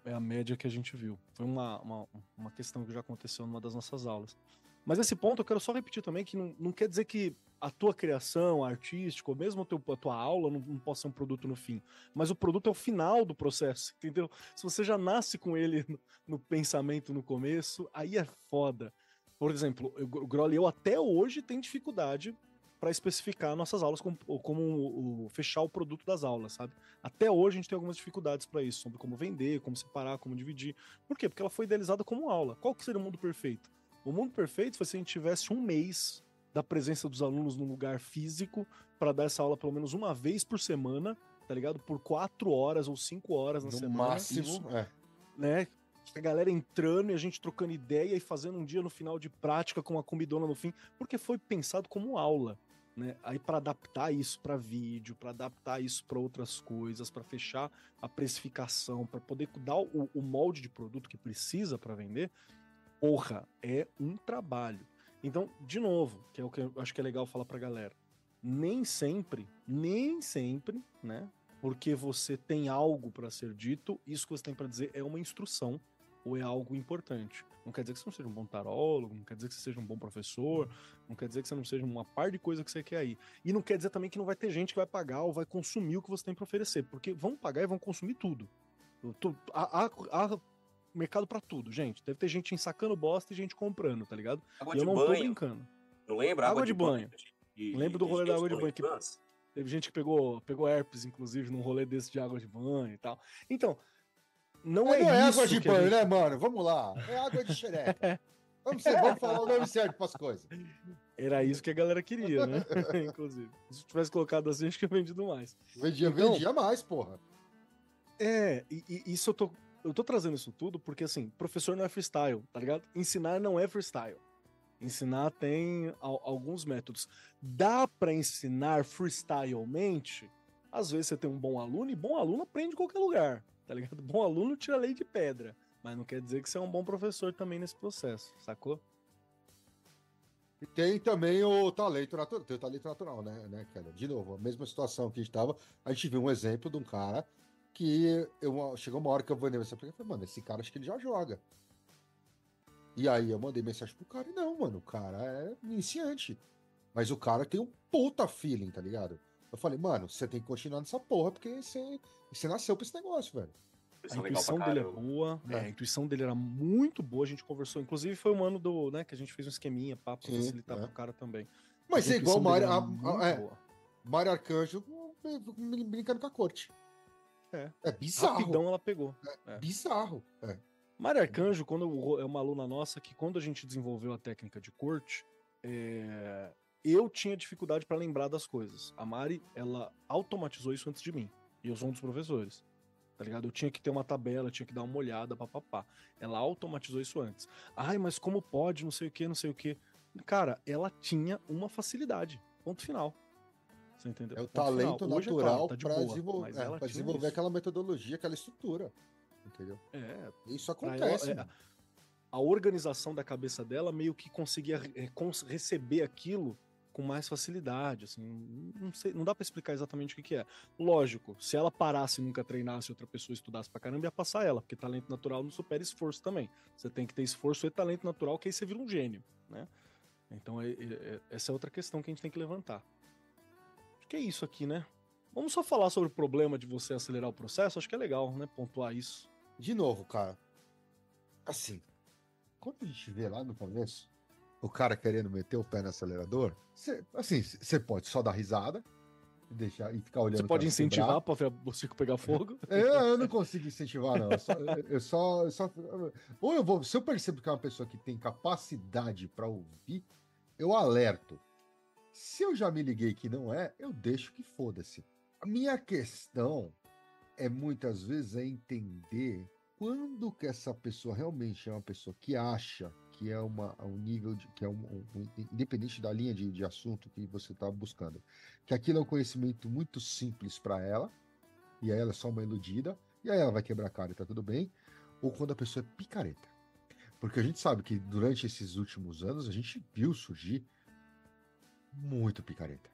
é a média que a gente viu. Foi uma questão que já aconteceu numa das nossas aulas. Mas nesse ponto eu quero só repetir também que não quer dizer que a tua criação artística, ou mesmo a tua aula não possa ser um produto no fim. Mas o produto é o final do processo, entendeu? Se você já nasce com ele no pensamento no começo, aí é foda. Por exemplo, o Grola e eu até hoje tem dificuldade para especificar nossas aulas como fechar o produto das aulas, sabe? Até hoje a gente tem algumas dificuldades para isso, sobre como vender, como separar, como dividir. Por quê? Porque ela foi idealizada como aula. Qual que seria o mundo perfeito? O mundo perfeito foi se a gente tivesse um mês da presença dos alunos num lugar físico para dar essa aula pelo menos uma vez por semana, tá ligado? Por 4 horas ou 5 horas na semana. No máximo, isso, né? A galera entrando e a gente trocando ideia e fazendo um dia no final de prática com uma comidona no fim, porque foi pensado como aula, né? Aí para adaptar isso para vídeo, para adaptar isso para outras coisas, para fechar a precificação, para poder dar o molde de produto que precisa para vender, porra, é um trabalho. Então, de novo, que é o que eu acho que é legal falar pra galera, nem sempre, né? Porque você tem algo para ser dito, isso que você tem para dizer é uma instrução ou é algo importante. Não quer dizer que você não seja um bom tarólogo, não quer dizer que você seja um bom professor, não quer dizer que você não seja uma par de coisa que você quer aí. E não quer dizer também que não vai ter gente que vai pagar ou vai consumir o que você tem para oferecer, porque vão pagar e vão consumir tudo. Há mercado pra tudo, gente. Deve ter gente ensacando bosta e gente comprando, tá ligado? Água e eu não banho. tô brincando. Não lembra? Água de banho. Lembro do rolê da água de banho. Que teve gente que pegou herpes, inclusive, num rolê desse de água de banho e tal. Então, não é água de banho, né, mano? Vamos lá. É água de xereca. Vamos falar o nome certo pras coisas. Era isso que a galera queria, né? Inclusive. Se tivesse colocado assim, acho que eu vendido mais. Vendia mais, porra. Isso eu tô trazendo isso tudo porque, assim, professor não é freestyle, tá ligado? Ensinar não é freestyle. Ensinar tem alguns métodos. Dá pra ensinar freestylmente? Às vezes você tem um bom aluno, e bom aluno aprende em qualquer lugar, tá ligado? Bom aluno tira lei de pedra. Mas não quer dizer que você é um bom professor também nesse processo, sacou? E tem também o talento natural, tem o talento natural, né, cara? De novo, a mesma situação que a gente viu um exemplo de um cara que chegou uma hora que eu vou nessa porque eu falei, mano, esse cara acho que ele já joga. E aí eu mandei mensagem pro cara, e não, mano, o cara é iniciante. Mas o cara tem um puta feeling, tá ligado? Eu falei, mano, você tem que continuar nessa porra, porque você nasceu pra esse negócio, velho. A intuição dele é boa, a intuição dele era muito boa, a gente conversou, inclusive foi um ano né, que a gente fez um esqueminha pra facilitar pro cara também. Mas é igual o Mário Arcanjo brincando com a corte. É bizarro. Rapidão ela pegou. Bizarro. Mário Arcanjo, é uma aluna nossa que quando a gente desenvolveu a técnica de corte, eu tinha dificuldade para lembrar das coisas. A Mari, ela automatizou isso antes de mim. E eu sou um dos professores. Tá ligado? Eu tinha que ter uma tabela, tinha que dar uma olhada, papapá. Ela automatizou isso antes. Ai, mas como pode, não sei o que, não sei o que. Cara, ela tinha uma facilidade. Ponto final. Você entendeu? É o talento natural tá para desenvolver aquela metodologia, aquela estrutura. Entendeu? Isso acontece. A organização da cabeça dela meio que conseguia receber aquilo com mais facilidade, assim, não sei, não dá pra explicar exatamente o que é. Lógico, se ela parasse e nunca treinasse, outra pessoa estudasse pra caramba, ia passar ela, porque talento natural não supera esforço também. Você tem que ter esforço e talento natural, que aí você vira um gênio, né? Então, essa é outra questão que a gente tem que levantar. Acho que é isso aqui, né? Vamos só falar sobre o problema de você acelerar o processo? Acho que é legal, né? Pontuar isso. De novo, cara. Assim, quando a gente vê lá no começo o cara querendo meter o pé no acelerador, você pode só dar risada e ficar olhando. Você pode incentivar para o circo pegar fogo? Eu não consigo incentivar, não. Se eu percebo que é uma pessoa que tem capacidade para ouvir, eu alerto. Se eu já me liguei que não é, eu deixo que foda-se. A minha questão muitas vezes entender quando que essa pessoa realmente é uma pessoa que acha que é um nível que é independente da linha de assunto que você está buscando, que aquilo é um conhecimento muito simples para ela, e aí ela é só uma iludida, e aí ela vai quebrar a cara e tá tudo bem, ou quando a pessoa é picareta. Porque a gente sabe que durante esses últimos anos a gente viu surgir muito picareta.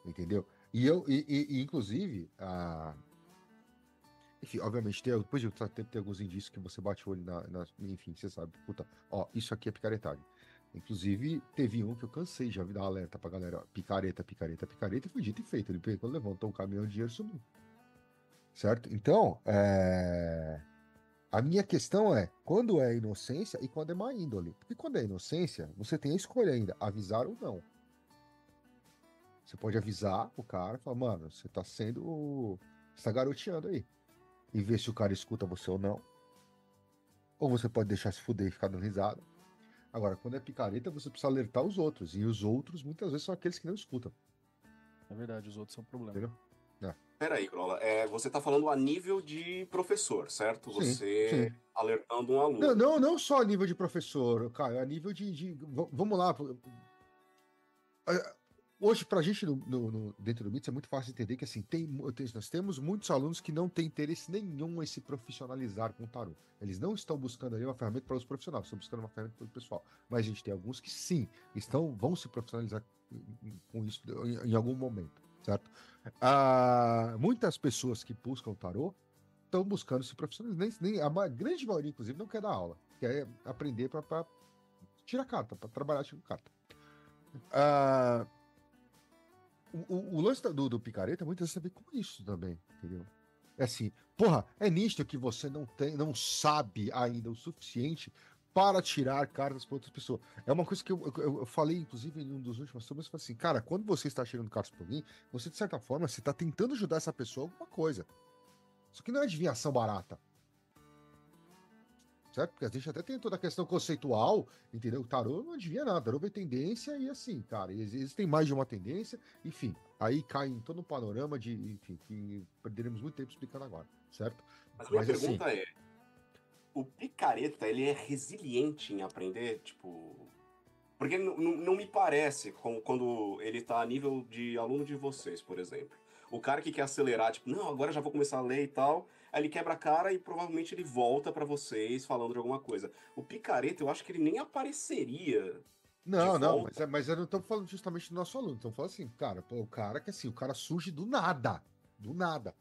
Entendeu? E inclusive, enfim, obviamente, depois de ter alguns indícios que você bate o olho enfim, você sabe, puta, ó, isso aqui é picaretagem. Inclusive, teve um que eu cansei já de dar alerta pra galera, ó, picareta, e foi dito e feito. Ele pegou, levantou um caminhão de dinheiro e sumiu. Certo? Então, a minha questão é, quando é inocência e quando é má índole. Porque quando é inocência, você tem a escolha ainda, avisar ou não. Você pode avisar o cara, falar, mano, você tá garoteando aí. E ver se o cara escuta você ou não. Ou você pode deixar se fuder e ficar dando risada. Agora, quando é picareta, você precisa alertar os outros. E os outros, muitas vezes, são aqueles que não escutam. É verdade, os outros são um problema. Entendeu? Peraí, Grola, você tá falando a nível de professor, certo? Você sim. alertando um aluno. Não só a nível de professor, Caio, a nível de vamos lá. Hoje, pra gente dentro do MITS, é muito fácil entender que assim, nós temos muitos alunos que não têm interesse nenhum em se profissionalizar com o tarô. Eles não estão buscando ali uma ferramenta para os profissionais, estão buscando uma ferramenta para o pessoal. Mas a gente tem alguns que sim, vão se profissionalizar com isso em algum momento, certo? Muitas pessoas que buscam o tarô estão buscando se profissionalizar. A grande maioria, inclusive, não quer dar aula, quer aprender para tirar carta, para trabalhar tirando carta. O lance do picareta muitas vezes tem a ver com isso também, entendeu? É assim, porra, é nítido que você não sabe ainda o suficiente para tirar cartas para outras pessoas. É uma coisa que eu falei, inclusive, em um dos últimos temas, eu falei assim, cara, quando você está tirando cartas para alguém, você, de certa forma, você está tentando ajudar essa pessoa a alguma coisa. Isso aqui não é adivinhação barata. Certo? Porque a gente até tem toda a questão conceitual, entendeu? O tarô não adivinha nada, o tarô vê tendência e assim, cara, existem mais de uma tendência, enfim, aí cai em todo um panorama enfim, que perderemos muito tempo explicando agora, certo? Mas a minha pergunta é, o picareta, ele é resiliente em aprender, tipo... Porque não me parece quando ele tá a nível de aluno de vocês, por exemplo. O cara que quer acelerar, tipo, não, agora já vou começar a ler e tal, aí ele quebra a cara e provavelmente ele volta pra vocês falando de alguma coisa. O picareta, eu acho que ele nem apareceria Não, não, mas eu não estou falando justamente do nosso aluno. Estamos falando assim, cara, pô, o cara que assim, o cara surge do nada. Do nada.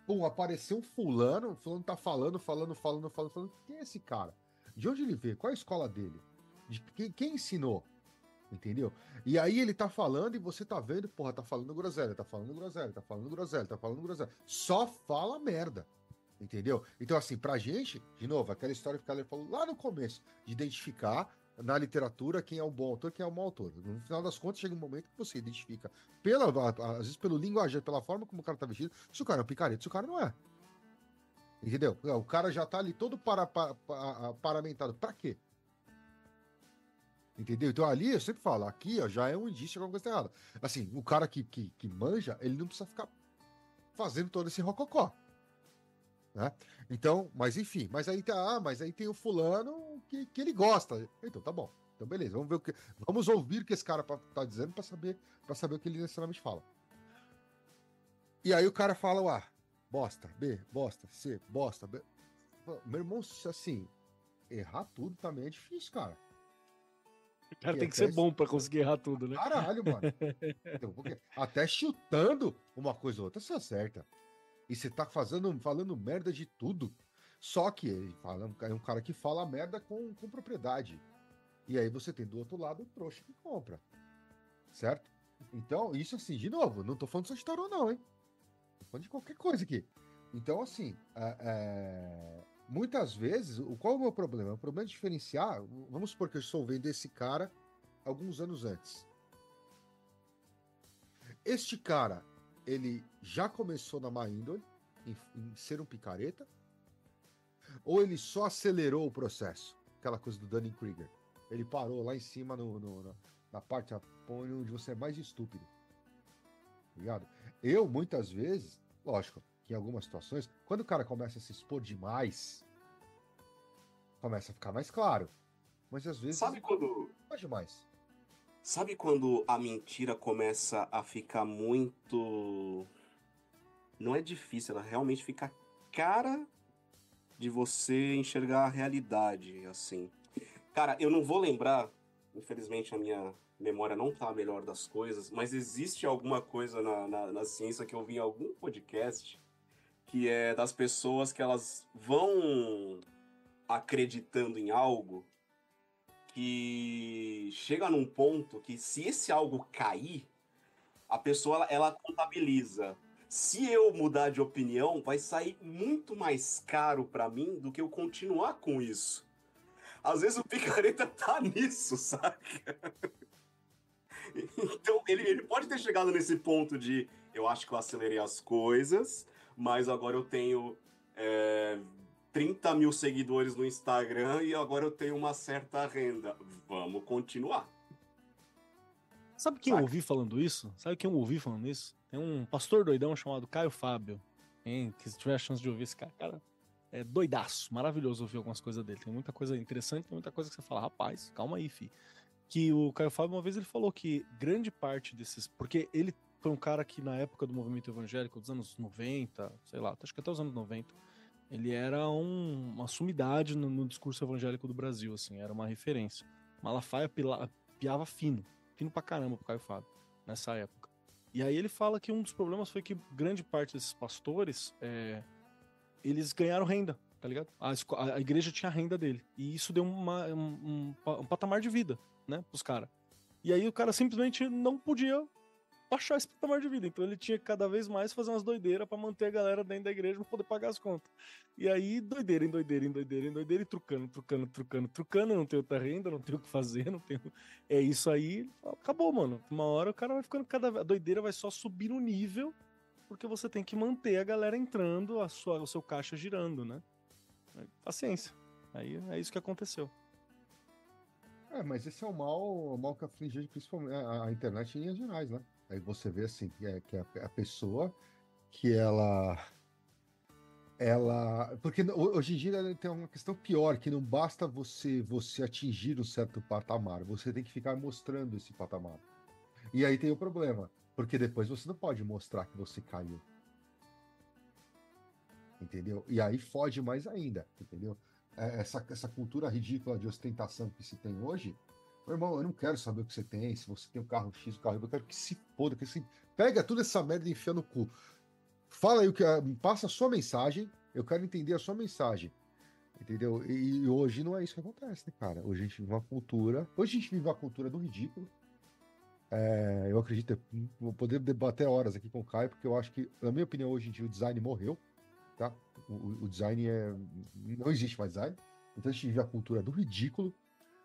Pô, apareceu um fulano, o fulano tá falando. Quem é esse cara? De onde ele veio? Qual é a escola dele? Quem ensinou? Entendeu? E aí ele tá falando e você tá vendo, porra, tá falando groselha. Só fala merda. Entendeu? Então, assim, pra gente, de novo, aquela história que ela falou lá no começo, de identificar na literatura quem é um bom autor, quem é um mau autor. No final das contas, chega um momento que você identifica, às vezes pelo linguajar, pela forma como o cara tá vestido, se o cara é um picareta, se o cara não é. Entendeu? O cara já tá ali todo paramentado. Pra quê? Entendeu? Então ali, eu sempre falo, aqui ó, já é um indício de alguma coisa errada. Assim, o cara que manja, ele não precisa ficar fazendo todo esse rococó. Né? Então, mas enfim, mas aí tem o fulano que ele gosta. Então tá bom. Então beleza, vamos ouvir o que esse cara tá dizendo para saber o que ele necessariamente fala. E aí o cara fala, bosta, B, bosta, C, bosta, B. Meu irmão, assim, errar tudo também é difícil, cara. O cara tem que ser bom para conseguir errar tudo, né? Caralho, mano. Então, até chutando uma coisa ou outra, você acerta. E você tá falando merda de tudo. Só que ele é um cara que fala merda com propriedade. E aí você tem do outro lado o trouxa que compra. Certo? Então, isso assim, de novo, não tô falando só de tarô, não, hein? Tô falando de qualquer coisa aqui. Então, assim, muitas vezes, qual é o meu problema? O problema é diferenciar. Vamos supor que eu estou vendo esse cara alguns anos antes. Este cara, ele já começou na má índole, em ser um picareta, ou ele só acelerou o processo? Aquela coisa do Dunning-Kruger. Ele parou lá em cima na parte onde você é mais estúpido. Ligado? Eu, muitas vezes, lógico, que em algumas situações, quando o cara começa a se expor demais, começa a ficar mais claro. Mas às vezes... Sabe quando... Não é demais. Sabe quando a mentira começa a ficar muito... Não é difícil, ela realmente fica cara de você enxergar a realidade, assim. Cara, eu não vou lembrar, infelizmente a minha memória não tá a melhor das coisas, mas existe alguma coisa na ciência que eu vi em algum podcast que é das pessoas que elas vão acreditando em algo que chega num ponto que se esse algo cair, a pessoa ela contabiliza. Se eu mudar de opinião, vai sair muito mais caro para mim do que eu continuar com isso. Às vezes o picareta tá nisso, saca? Então, ele pode ter chegado nesse ponto de eu acho que eu acelerei as coisas, mas agora eu tenho 30 mil seguidores no Instagram e agora eu tenho uma certa renda. Vamos continuar. Sabe quem eu ouvi falando isso? Tem um pastor doidão chamado Caio Fábio. Que se tiver a chance de ouvir esse cara é doidaço, maravilhoso ouvir algumas coisas dele. Tem muita coisa interessante, tem muita coisa que você fala, rapaz, calma aí, fi. Que o Caio Fábio, uma vez ele falou que grande parte desses... Porque ele foi um cara que na época do movimento evangélico, dos anos 90, sei lá, acho que até os anos 90, ele era uma sumidade no discurso evangélico do Brasil, assim, era uma referência. Malafaia piava fino pra caramba pro Caio Fábio, nessa época. E aí ele fala que um dos problemas foi que grande parte desses pastores, eles ganharam renda, tá ligado? A igreja tinha a renda dele. E isso deu um patamar de vida, né, pros caras. E aí o cara simplesmente não podia baixar esse patamar de vida. Então ele tinha que cada vez mais fazer umas doideiras pra manter a galera dentro da igreja pra poder pagar as contas. E aí, doideira, e trucando, não tem outra renda, não tem o que fazer, não tem... É isso aí, acabou, mano. Uma hora o cara vai ficando a doideira vai só subir no nível, porque você tem que manter a galera entrando, o seu caixa girando, né? Paciência. Aí é isso que aconteceu. Mas esse é o mal que aflige principalmente a internet em linhas gerais, né? Aí você vê assim, que a pessoa que ela... Porque hoje em dia tem uma questão pior, que não basta você atingir um certo patamar, você tem que ficar mostrando esse patamar. E aí tem o problema, porque depois você não pode mostrar que você caiu. Entendeu? E aí fode mais ainda, entendeu? Essa cultura ridícula de ostentação que se tem hoje, Meu irmão, eu não quero saber o que você tem, se você tem o carro X, o carro Y, eu quero que se foda, que se pega toda essa merda e enfia no cu. Fala aí o que passa a sua mensagem, eu quero entender a sua mensagem. Entendeu? E hoje não é isso que acontece, né, cara? Hoje a gente vive uma cultura. Hoje a gente vive uma cultura do ridículo. Eu acredito, vou poder debater horas aqui com o Caio, porque eu acho que, na minha opinião, hoje em dia o design morreu, tá? O design não existe mais design. Então a gente vive a cultura do ridículo.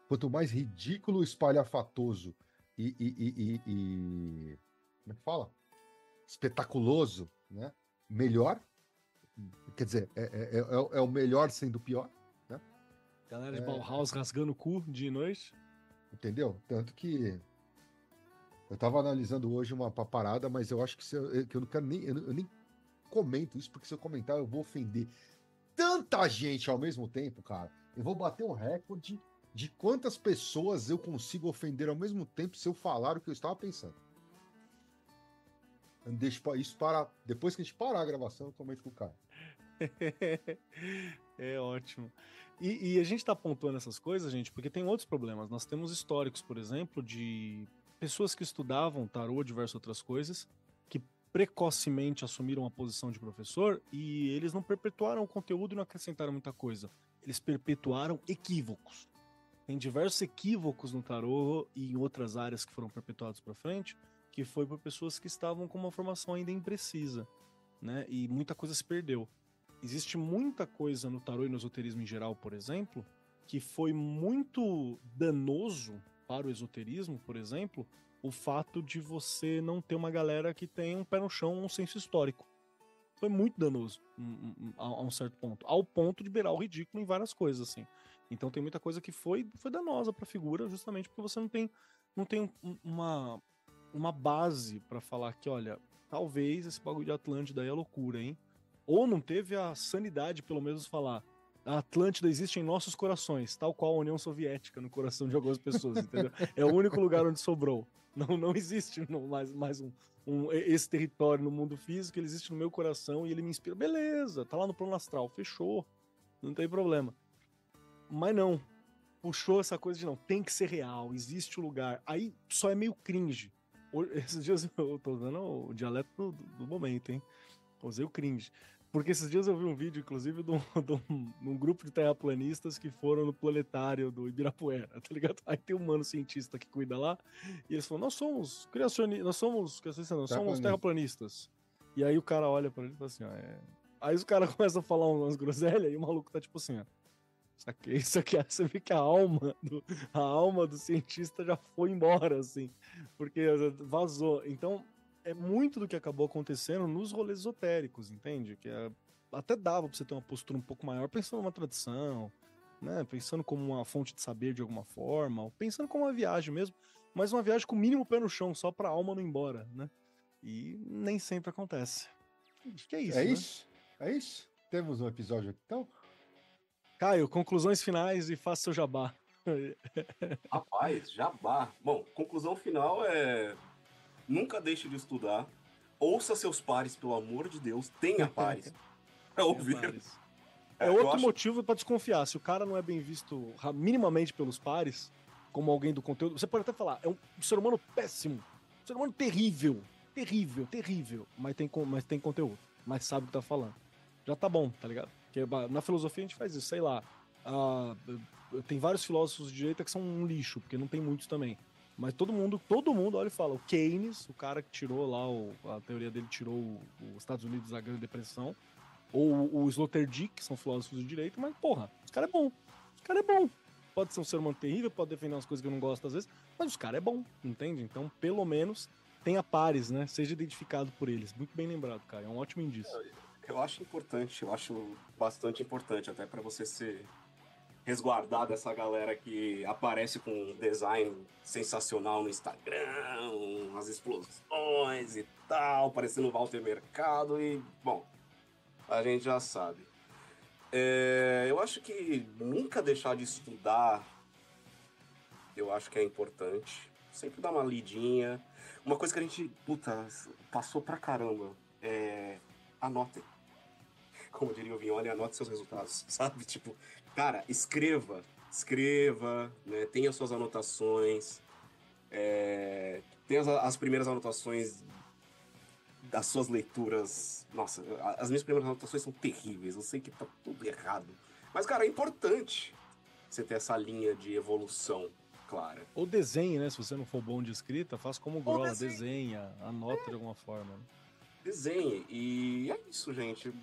Quanto mais ridículo, espalhafatoso como é que fala? Espetaculoso, né? Melhor. Quer dizer, é o melhor sendo o pior, né? Galera de Bauhaus rasgando o cu dia e noite. Entendeu? Tanto que eu tava analisando hoje uma parada, mas eu acho que eu não quero nem. Eu nem comento isso, porque se eu comentar, eu vou ofender tanta gente ao mesmo tempo, cara. Eu vou bater um recorde de quantas pessoas eu consigo ofender ao mesmo tempo se eu falar o que eu estava pensando. Eu deixo isso para. Depois que a gente parar a gravação, eu comento com o cara. É ótimo. E a gente tá pontuando essas coisas, gente, porque tem outros problemas. Nós temos históricos, por exemplo, de pessoas que estudavam tarô, diversas outras coisas, que precocemente assumiram a posição de professor e eles não perpetuaram o conteúdo e não acrescentaram muita coisa. Eles perpetuaram equívocos. Tem diversos equívocos no tarô e em outras áreas que foram perpetuados para frente, que foi por pessoas que estavam com uma formação ainda imprecisa, né? E muita coisa se perdeu. Existe muita coisa no tarô e no esoterismo em geral, por exemplo, que foi muito danoso para o esoterismo, por exemplo, o fato de você não ter uma galera que tem um pé no chão, um senso histórico. Foi muito danoso a um certo ponto, ao ponto de beirar o ridículo em várias coisas, assim. Então tem muita coisa que foi danosa para a figura, justamente porque você não tem uma base para falar que, olha, talvez esse bagulho de Atlântida aí é loucura, hein? Ou não teve a sanidade, pelo menos, falar a Atlântida existe em nossos corações, tal qual a União Soviética no coração de algumas pessoas, entendeu? É o único lugar onde sobrou. Não existe mais esse território no mundo físico, ele existe no meu coração e ele me inspira. Beleza, tá lá no plano astral, fechou, não tem problema. Mas não, puxou essa coisa de não, tem que ser real, existe o lugar. Aí só é meio cringe. Esses dias eu tô dando o dialeto do momento, hein? Usei o cringe. Porque esses dias eu vi um vídeo, inclusive, de um grupo de terraplanistas que foram no planetário do Ibirapuera, tá ligado? Aí tem um mano cientista que cuida lá, e eles falam, nós somos criacionistas, nós somos terraplanistas. E aí o cara olha pra ele e fala assim, Aí os caras começam a falar umas groselhas, e o maluco tá tipo assim, ó. Isso aqui, você vê que a alma do cientista já foi embora, assim, porque vazou. Então, é muito do que acabou acontecendo nos rolês esotéricos, entende? Até dava pra você ter uma postura um pouco maior, pensando numa tradição, né? Pensando como uma fonte de saber de alguma forma, ou pensando como uma viagem mesmo, mas uma viagem com o mínimo pé no chão, só pra alma não ir embora, né? E nem sempre acontece. Acho que é isso, É né? isso? É isso? Temos um episódio aqui, então? Caio, conclusões finais e faça seu jabá. Rapaz, jabá. Bom, conclusão final é... Nunca deixe de estudar. Ouça seus pares, pelo amor de Deus. Tenha pares pra ouvir. É outro motivo pra desconfiar. Se o cara não é bem visto minimamente pelos pares, como alguém do conteúdo, você pode até falar, é um ser humano péssimo. Um ser humano terrível. Terrível. Mas tem conteúdo. Mas sabe o que tá falando. Já tá bom, tá ligado? Porque na filosofia a gente faz isso, sei lá. Tem vários filósofos de direita que são um lixo, porque não tem muitos também. Mas todo mundo olha e fala. O Keynes, o cara que tirou lá, a teoria dele tirou os Estados Unidos da Grande Depressão, ou o Sloterdijk, que são filósofos de direita, mas porra, os caras é bom. Os caras é bom. Pode ser um ser humano terrível, pode defender umas coisas que eu não gosto às vezes, mas os caras é bom, entende? Então, pelo menos, tenha pares, né? Seja identificado por eles. Muito bem lembrado, cara. É um ótimo indício. Eu acho importante, eu acho bastante importante, até pra você ser resguardar dessa galera que aparece com um design sensacional no Instagram, as explosões e tal, parecendo Walter Mercado e, bom, a gente já sabe. Eu acho que nunca deixar de estudar, eu acho que é importante. Sempre dar uma lidinha. Uma coisa que a gente, passou pra caramba, anotem. Como diria o Vignoli, anote seus resultados, sabe? Tipo, cara, escreva. escreva, né? Tenha suas anotações, tenha as primeiras anotações das suas leituras. Nossa, as minhas primeiras anotações são terríveis, eu sei que tá tudo errado. Mas, cara, é importante você ter essa linha de evolução clara. Ou desenhe, né? Se você não for bom de escrita, faz como o Grola, desenha, anota de alguma forma. Né? Desenhe. E é isso, gente.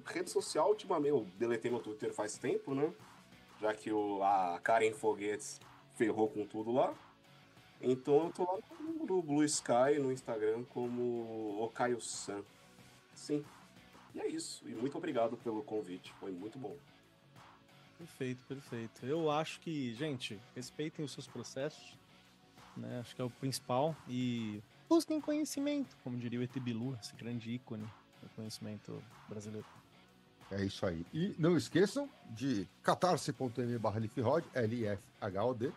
Rede social, ultimamente, eu deletei meu Twitter faz tempo, né? Já que a Karen Foguetes ferrou com tudo lá. Então eu tô lá no Blue Sky, no Instagram, como Okaio-san. Sim. E é isso. E muito obrigado pelo convite. Foi muito bom. Perfeito, perfeito. Eu acho que, gente, respeitem os seus processos, né? Acho que é o principal. E busquem conhecimento, como diria o ET Bilu, esse grande ícone do conhecimento brasileiro. É isso aí. E não esqueçam de catarse.me/lifrod, LIFHOD.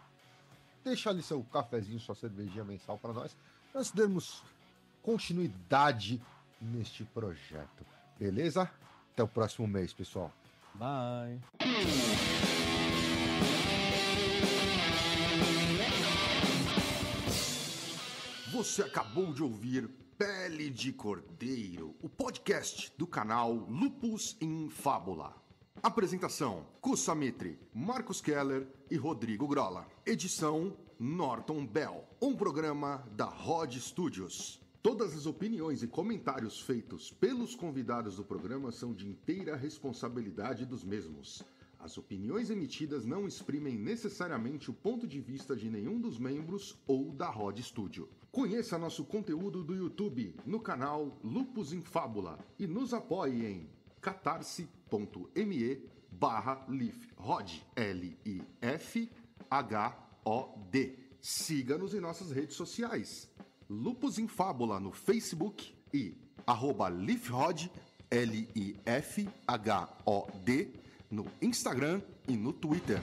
Deixa ali seu cafezinho, sua cervejinha mensal para nós darmos continuidade neste projeto. Beleza? Até o próximo mês, pessoal. Bye. Você acabou de ouvir Pele de Cordeiro, o podcast do canal Lupus in Fábula. Apresentação: Kusa Mitre, Marcos Keller e Rodrigo Grola. Edição: Norton Bell. Um programa da Rod Studios. Todas as opiniões e comentários feitos pelos convidados do programa são de inteira responsabilidade dos mesmos. As opiniões emitidas não exprimem necessariamente o ponto de vista de nenhum dos membros ou da Rod Studio. Conheça nosso conteúdo do YouTube no canal Lupus in Fábula e nos apoie em catarse.me/lifrod, LIFHOD. Siga-nos em nossas redes sociais. Lupus in Fábula no Facebook e @lifrod, LIFHOD, no Instagram e no Twitter.